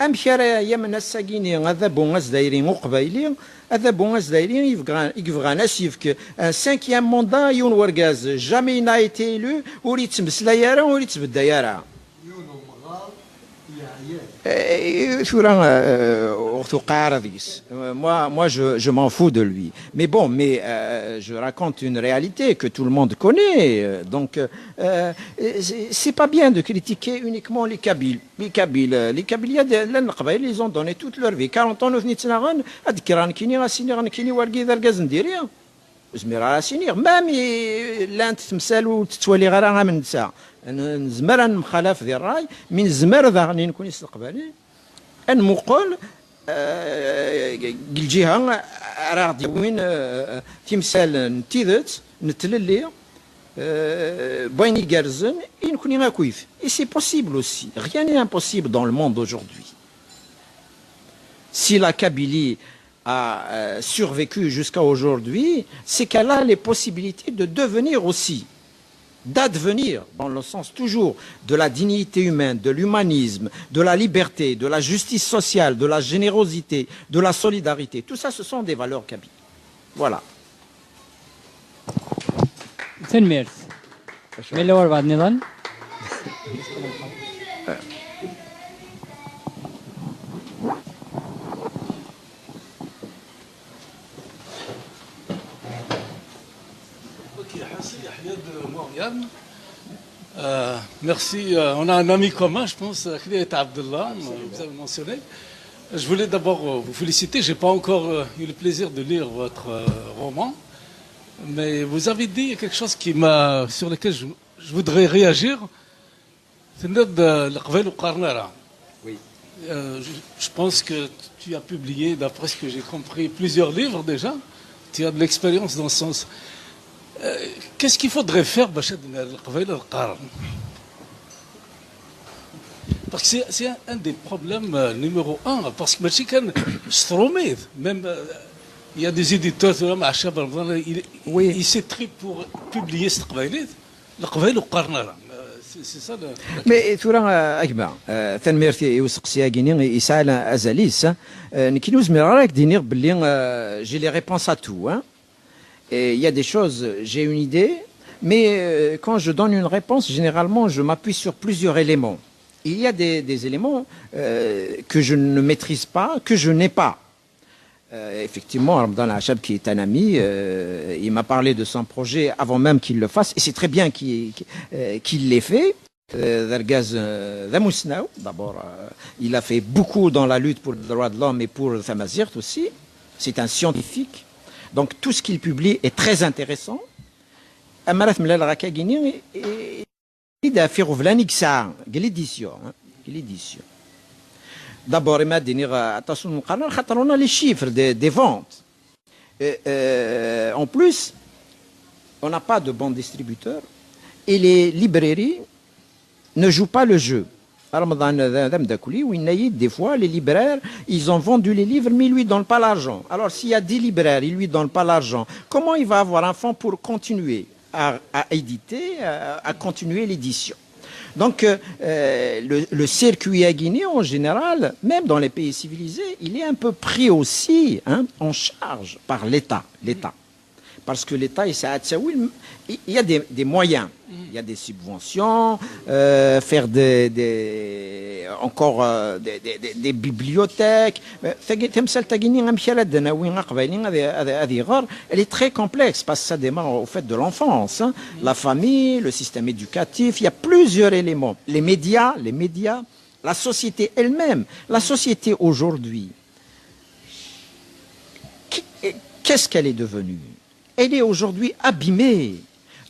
أمشارا يمن الساقيني هذا بونغا جزائريين وقبائلين هذا بونغا جزائريين يفغان أسيفك un cinquième mandat يون ورقاز jamais il n'a été élu وريد تمسلا يارا وريد تبدا يارا Moi, je m'en fous de lui. Mais bon, je raconte une réalité que tout le monde connaît. Donc, c'est pas bien de critiquer uniquement les Kabyles. Les Kabyles, ils ont donné toute leur vie. 40 ans, nous venons de زمير على سينير مامي لا تتمثال وتتولي غير من نساء نزمر نمخالف ذي الراي من زمر ذا غني نكون يستقبلي ان مقول الجهه راه غادي وين تمثال نتيذت نتللي بوين يقرزن نكون غاكويف et c'est possible aussi rien n'est impossible dans le monde aujourd'hui. Si la Kabylie a survécu jusqu'à aujourd'hui, c'est qu'elle a les possibilités de devenir aussi, d'advenir dans le sens toujours de la dignité humaine, de l'humanisme, de la liberté, de la justice sociale, de la générosité, de la solidarité. Tout ça, ce sont des valeurs kabyles. Voilà. Merci. On a un ami commun, je pense, Khliet Abdullah, vous avez mentionné. Je voulais d'abord vous féliciter. Je n'ai pas encore eu le plaisir de lire votre roman, mais vous avez dit quelque chose sur lequel je voudrais réagir. C'est le Qvel ou Qarnara. Oui. Je pense que tu as publié, d'après ce que j'ai compris, plusieurs livres déjà. Tu as de l'expérience dans ce sens. Qu'est-ce qu'il faudrait faire Bachar el Qarn? Parce que c'est un des problèmes numéro un. Parce que Machikan Stromé, même il y a des éditeurs, il s'est pris pour publier ce Qbaïlit. Le Qbaïl ou Qarnara. C'est ça le. Mais ثورة أجمع تنميرتي يوسقسيا كيني يسأل أزاليس نكينوز مراك دينير باللي j'ai les réponses à tout hein. Et il y a des choses j'ai une idée mais quand je donne une réponse généralement je m'appuie sur plusieurs éléments. Il y a des éléments que je ne maîtrise pas, que je n'ai pas. Effectivement, Ramadan Achab, qui est un ami, il m'a parlé de son projet avant même qu'il le fasse, et c'est très bien qu'il l'ait fait. D'abord, il a fait beaucoup dans la lutte pour le droit de l'homme et pour le Tamazirt aussi. C'est un scientifique. Donc tout ce qu'il publie est très intéressant. Amarat Mlal Rakagini, il a fait l'édition. D'abord, il m'a dit attention, on a les chiffres des ventes. En plus, on n'a pas de bons distributeurs et les librairies ne jouent pas le jeu. Des fois, les libraires, ils ont vendu les livres, mais ils ne lui donnent pas l'argent. Alors, s'il y a 10 libraires, ils ne lui donnent pas l'argent, comment il va avoir un fonds pour continuer à éditer, à continuer l'édition? Donc, le circuit à Guinée, en général, même dans les pays civilisés, il est un peu pris aussi en charge par l'État. Parce que l'État, il y a des moyens. Il y a des subventions, faire des bibliothèques. Elle est très complexe parce que ça démarre au fait de l'enfance. La famille, le système éducatif, il y a plusieurs éléments. Les médias, la société elle-même. La société aujourd'hui, qu'est-ce qu'elle est devenue? Elle est aujourd'hui abîmée.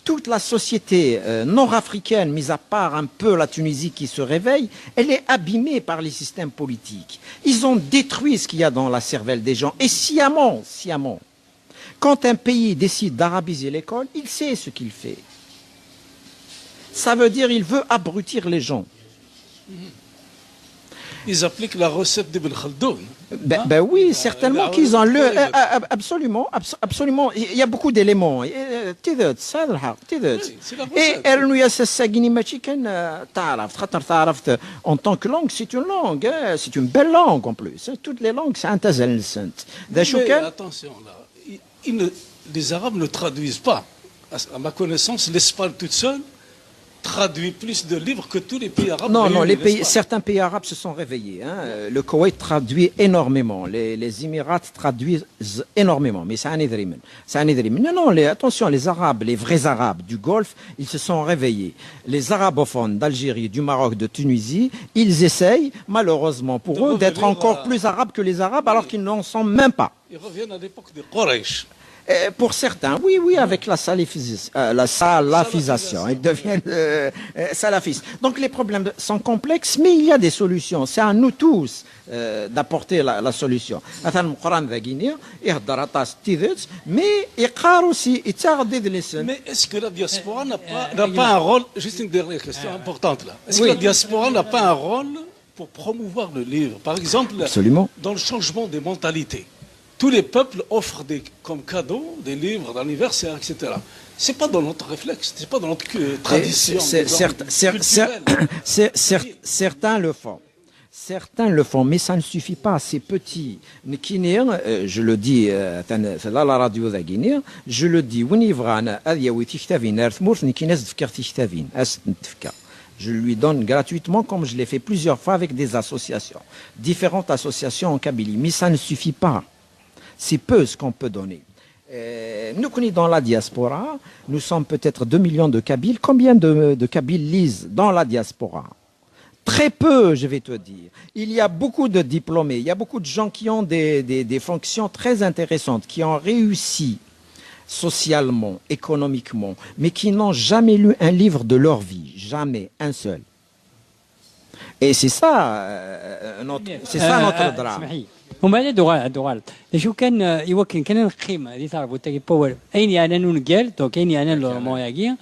Toute la société nord-africaine, mis à part un peu la Tunisie qui se réveille, elle est abîmée par les systèmes politiques. Ils ont détruit ce qu'il y a dans la cervelle des gens. Et sciemment. Quand un pays décide d'arabiser l'école, il sait ce qu'il fait. Ça veut dire qu'il veut abrutir les gens. Ils appliquent la recette d'Ibn Khaldoun. Ben oui, certainement qu'ils ont absolument. Il y a beaucoup d'éléments. Et en tant que langue, c'est une langue. C'est une belle langue en plus. Toutes les langues, c'est un tazel. Mais attention, là. Les Arabes ne traduisent pas. À ma connaissance, l'Espagne toute seule traduit plus de livres que tous les pays arabes. Non, certains pays arabes se sont réveillés. Le Koweït traduit énormément. Les Émirats traduisent énormément. Mais c'est un idrimen. Non, attention, les Arabes, les vrais Arabes du Golfe, ils se sont réveillés. Les arabophones d'Algérie, du Maroc, de Tunisie, ils essayent, malheureusement pour eux, d'être encore plus arabes que les Arabes, alors qu'ils n'en sont même pas. Ils reviennent à l'époque des Quraysh. Pour certains, oui, avec la salafisation. Ils deviennent salafistes. Donc les problèmes sont complexes, mais il y a des solutions. C'est à nous tous d'apporter la solution. Mais est-ce que la diaspora n'a pas un rôle, juste une dernière question importante là, est-ce que la diaspora n'a pas un rôle pour promouvoir le livre? Par exemple, absolument, dans le changement des mentalités. Tous les peuples offrent comme cadeau des livres d'anniversaire, etc. C'est pas dans notre réflexe, c'est pas dans notre tradition. Certains le font. Certains le font, mais ça ne suffit pas. C'est petit. Je le dis, la radio de Guinée, je le dis. Je lui donne gratuitement, comme je l'ai fait plusieurs fois avec des associations, différentes associations en Kabylie. Mais ça ne suffit pas. C'est peu ce qu'on peut donner. Nous connaissons dans la diaspora, nous sommes peut-être 2 millions de Kabyles. Combien de Kabyles lisent dans la diaspora? Très peu, je vais te dire. Il y a beaucoup de diplômés, il y a beaucoup de gens qui ont des fonctions très intéressantes, qui ont réussi socialement, économiquement, mais qui n'ont jamais lu un livre de leur vie. Jamais, un seul. Et c'est ça, notre drame. اسمحي ومن بعد دوغال شو كان يوكل كان القيمه اللي تعرفوا تاكي باور اين انا نقال دونك اين انا لو رومون ياكي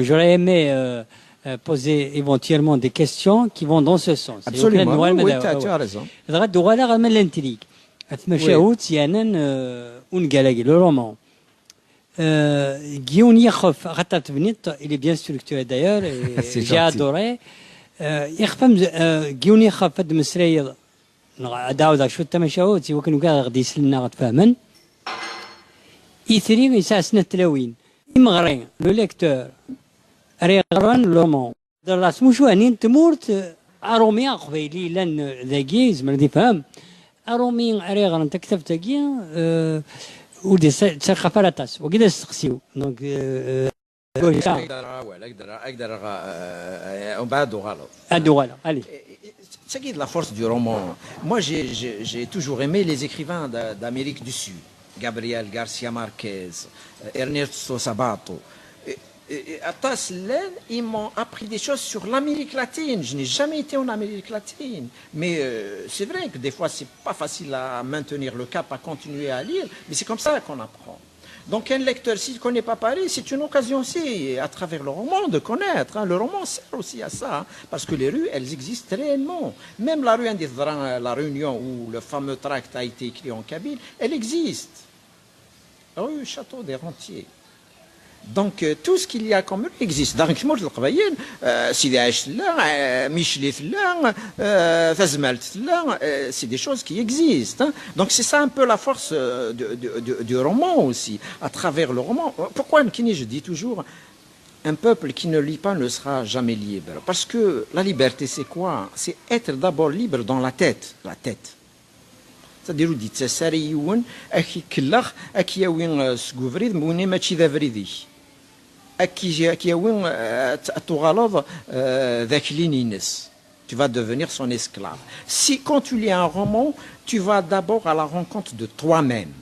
j'aurais aimé poser éventuellement des questions qui vont dans ce sens. Absolument, oui, tu as raison. غاد دوغالا غاد من الانتريك تمشاوت يانا ونقال لو رومون Guillaume Yachoff, il est bien structuré d'ailleurs, j'ai adoré. Guillaume Yachoff, de Mesraï, داود شو التمشاوت وكانوا كاع غادي يسلنا غتفهمن يثري يساسنا التلاوين يمغري لو ليكتور ري غران لومون دراس مشو هنين تمورت ارومي قبيلي لان ذاكي زعما يفهم ارومي ري غران تكتب تاكي ودي تسقف على تاس وكذا استقسيو دونك اقدر ومن بعد غلط ادو allez. C'est qui de la force du roman. Moi, j'ai toujours aimé les écrivains d'Amérique du Sud. Gabriel Garcia Marquez, Ernesto Sabato. Atas Len, ils m'ont appris des choses sur l'Amérique latine. Je n'ai jamais été en Amérique latine. Mais c'est vrai que des fois, c'est pas facile à maintenir le cap, à continuer à lire. Mais c'est comme ça qu'on apprend. Donc un lecteur, s'il ne connaît pas Paris, c'est une occasion aussi, à travers le roman, de connaître. Le roman sert aussi à ça, parce que les rues, elles existent réellement. Même la rue Indifran, la Réunion, où le fameux tract a été écrit en kabyle, elle existe. Rue Château des Rentiers. Donc tout ce qu'il y a comme rue existe. Donc moi je le قبايل سيدي عايش لا ميشلي لا فزملت لا c'est des choses qui existent. Donc c'est ça un peu la force du roman aussi, à travers le roman. Pourquoi Nkini, je dis toujours, un peuple qui ne lit pas ne sera jamais libre. Parce que la liberté c'est quoi? C'est être d'abord libre dans la tête. C'est-à-dire dit تساري يون اكي كلخ اكي يوين سكوفريد موني ماشي ذا فريدي اكي يوين تغلظ ذاك لينينس. Tu vas devenir son esclave. Si quand tu lis un roman, tu vas d'abord à la rencontre de toi-même.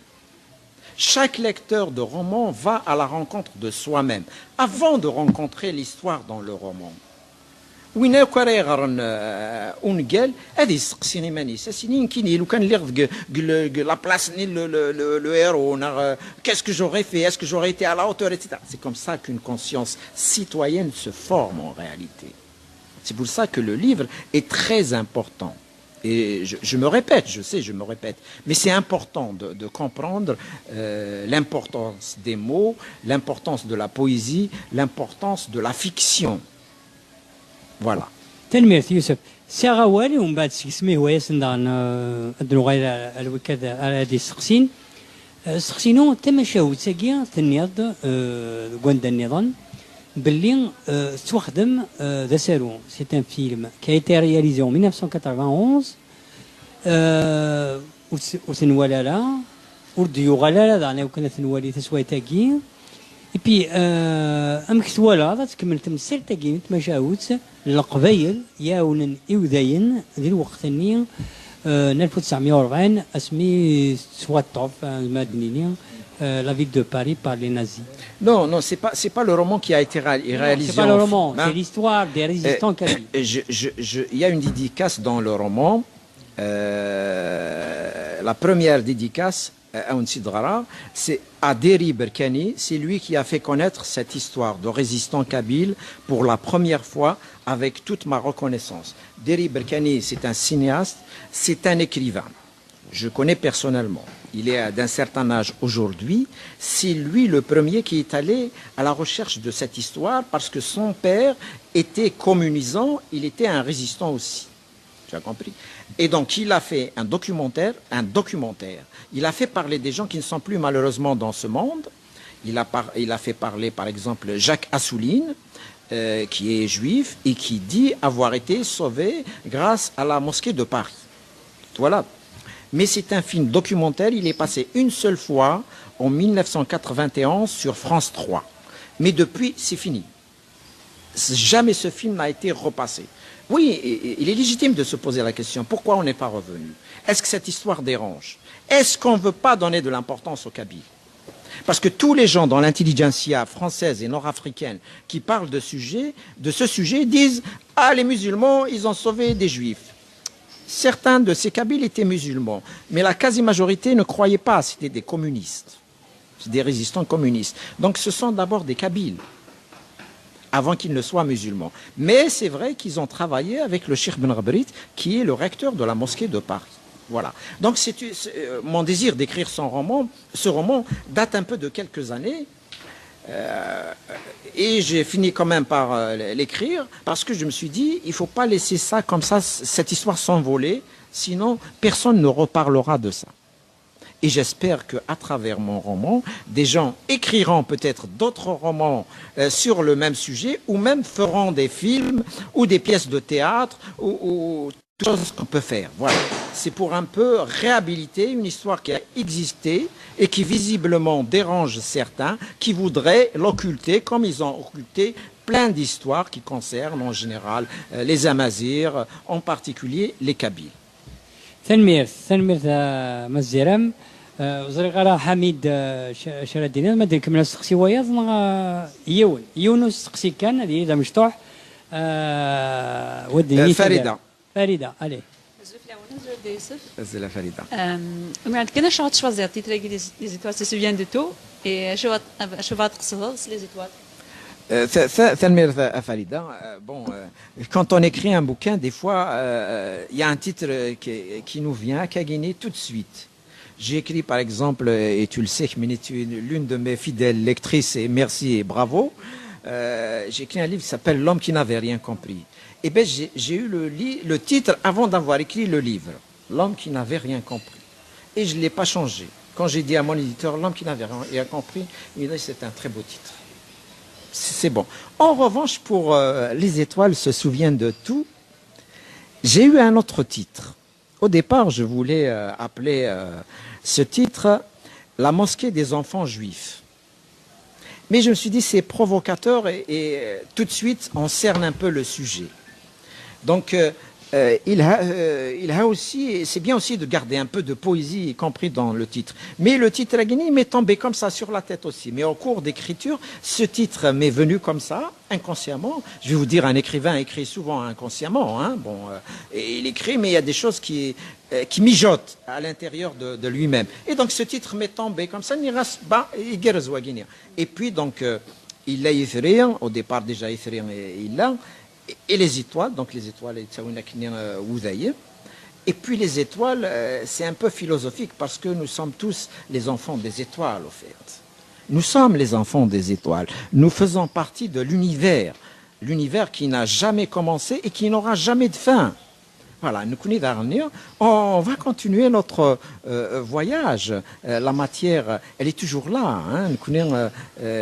Chaque lecteur de roman va à la rencontre de soi-même avant de rencontrer l'histoire dans le roman. وين كان يغرن ونقال هذه يسقسيني ماني ساسيني كاين لو كان لي لا بلاص ني لو هيرو qu'est-ce que j'aurais fait, est-ce que j'aurais été à la hauteur, etc. C'est comme ça qu'une conscience citoyenne se forme en réalité. C'est pour ça que le livre est très important. Et je me répète, je sais, je me répète, mais c'est important de comprendre l'importance des mots, l'importance de la poésie, l'importance de la fiction. Voilà. تلميذ يوسف ساغا والي ومن بعد سميه هو يسندان ادلو غير الوكاد هذه السقسين سقسينو تمشاو تاكيا تنيض كوندا النظام باللي تخدم ذا سارو سي ان فيلم كي ايتي رياليزي en 1991 وتنوالا لا ورديو غالا لا وكانت تنوالي تسوي تاكي اي بي امك توالا تكمل تمثيل تاكي تمشاوت القبايل ياونن إوذاين ذي الوقت الني 1940 اسمي سواتوف المدنية la ville de Paris par les nazis. Non, c'est pas le roman qui a été réalisé. C'est pas le roman, c'est l'histoire des résistants kabyles. Il y a une dédicace dans le roman. La première dédicace c'est Aderi Berkani, c'est lui qui a fait connaître cette histoire de résistant kabyle pour la première fois avec toute ma reconnaissance. Deri Berkani, c'est un cinéaste, c'est un écrivain. Je connais personnellement. Il est d'un certain âge aujourd'hui. C'est lui le premier qui est allé à la recherche de cette histoire parce que son père était communisant, il était un résistant aussi. Tu as compris? Et donc, il a fait un documentaire. Il a fait parler des gens qui ne sont plus malheureusement dans ce monde. Il a fait parler, par exemple, Jacques Assouline, qui est juif et qui dit avoir été sauvé grâce à la mosquée de Paris. Voilà. Mais c'est un film documentaire. Il est passé une seule fois en 1991 sur France 3. Mais depuis, c'est fini. Jamais ce film n'a été repassé. Oui, il est légitime de se poser la question, pourquoi on n'est pas revenu? Est-ce que cette histoire dérange? Est-ce qu'on ne veut pas donner de l'importance au Kabyle? Parce que tous les gens dans l'intelligentsia française et nord-africaine qui parlent de ce sujet disent « Ah, les musulmans, ils ont sauvé des juifs ». Certains de ces Kabyles étaient musulmans, mais la quasi-majorité ne croyait pas, c'était des communistes, des résistants communistes. Donc ce sont d'abord des Kabyles, avant qu'ils ne soient musulmans. Mais c'est vrai qu'ils ont travaillé avec le Cheikh Ben Rabrit, qui est le recteur de la mosquée de Paris. Voilà. Donc mon désir d'écrire ce roman date un peu de quelques années. Et j'ai fini quand même par l'écrire parce que je me suis dit, il ne faut pas laisser ça comme ça, cette histoire s'envoler, sinon personne ne reparlera de ça. Et j'espère qu'à travers mon roman, des gens écriront peut-être d'autres romans sur le même sujet, ou même feront des films ou des pièces de théâtre ou toutes choses qu'on peut faire. Voilà. C'est pour un peu réhabiliter une histoire qui a existé et qui visiblement dérange certains qui voudraient l'occulter comme ils ont occulté plein d'histoires qui concernent en général les Amazirs, en particulier les Kabyles. تنمير مزيرم وزريغ حميد شردينا ما ادري كمل السقسي وياض يونس السقسي كان هذه اذا مشطوح ودي فريده allez. C'est la Farida. Quelle chance choisir titre les étoiles, ça se vient de tout. Et je vais te les étoiles. Farida. Bon, quand on écrit un bouquin, des fois, il y a un titre qui nous vient, Kagini, tout de suite. J'ai écrit, par exemple, et tu le sais, tu es l'une de mes fidèles lectrices, et merci et bravo. J'ai écrit un livre qui s'appelle L'homme qui n'avait rien compris. Eh bien, j'ai eu le titre avant d'avoir écrit le livre, L'homme qui n'avait rien compris. Et je ne l'ai pas changé. Quand j'ai dit à mon éditeur, L'homme qui n'avait rien compris, il m'a dit, c'est un très beau titre. C'est bon. En revanche, pour Les étoiles se souviennent de tout, j'ai eu un autre titre. Au départ, je voulais appeler ce titre La mosquée des enfants juifs. Mais je me suis dit, c'est provocateur et tout de suite, on cerne un peu le sujet. Donc, il a aussi, c'est bien aussi de garder un peu de poésie, y compris dans le titre. Mais le titre Agni m'est tombé comme ça sur la tête aussi. Mais au cours d'écriture, ce titre m'est venu comme ça, inconsciemment. Je vais vous dire, un écrivain écrit souvent inconsciemment. Hein, bon, et il écrit, mais il y a des choses qui mijotent à l'intérieur de lui-même. Et donc, ce titre m'est tombé comme ça. Et puis, donc, il a Ifrien, au départ déjà Ifrien et il a. Et les étoiles, donc les étoiles, et puis les étoiles, c'est un peu philosophique parce que nous sommes tous les enfants des étoiles, au fait. Nous sommes les enfants des étoiles. Nous faisons partie de l'univers qui n'a jamais commencé et qui n'aura jamais de fin. Voilà, on va continuer notre voyage. La matière, elle est toujours là. Hein.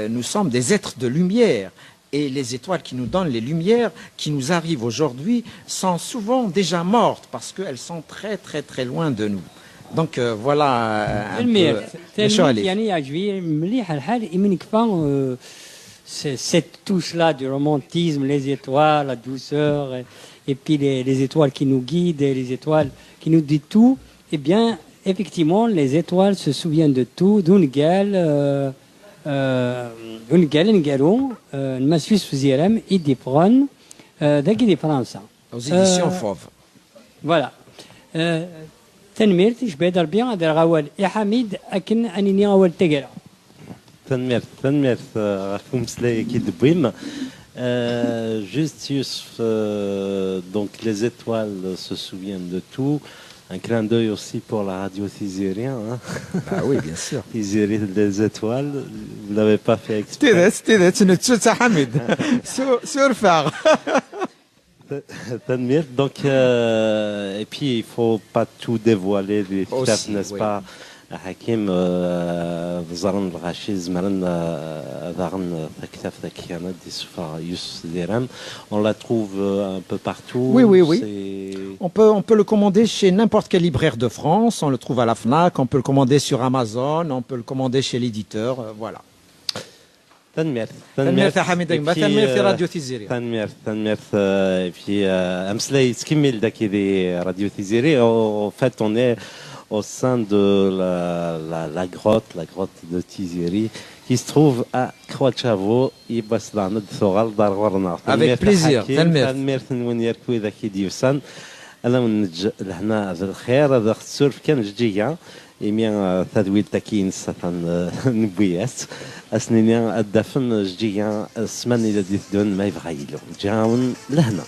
Nous sommes des êtres de lumière. Et les étoiles qui nous donnent les lumières qui nous arrivent aujourd'hui sont souvent déjà mortes parce qu'elles sont très très très loin de nous. Donc voilà un peu. Cette touche-là du romantisme, les étoiles, la douceur, et puis les étoiles qui nous guident, et les étoiles qui nous disent tout. Eh bien, effectivement, les étoiles se souviennent de tout, d'une gueule. نقالوا المسويس في زيرام إدي برون ذاك دي فرنسا. Aux éditions Fauve. Voilà. تنمير تشبه بيان هذا غوال يا حميد أكن أنني غوال تجرا. تنمير غفوم سلاي كي دبويم. Juste Youssef, donc les étoiles se souviennent de tout. Un clin d'œil aussi pour la radio Thizérien. Hein. Ah oui, bien sûr. Thizérie des étoiles, vous ne l'avez pas fait exprès. Donc, et puis il ne faut pas tout dévoiler, n'est-ce oui. Pas Hakim, Zaran Rachid, Zmaran, Zaran, on la trouve un peu partout. Oui. On peut le commander chez n'importe quel libraire de France. On le trouve à la FNAC, on peut le commander sur Amazon, on peut le commander chez l'éditeur. Voilà. تنمير راديو تيزيري تنمير في امسلي تكمل داك راديو تيزيري. En fait, au sein de la grotte de Tiziri, qui se trouve à Croix-de-Chavaux. Avec plaisir. انا ونج لهنا هذا الخير هذا السورف كان جديا يميا تدويل تاكين ستان نبويات اسنينيا الدفن جديا السمان الى دون ما يبغى يلو جاون لهنا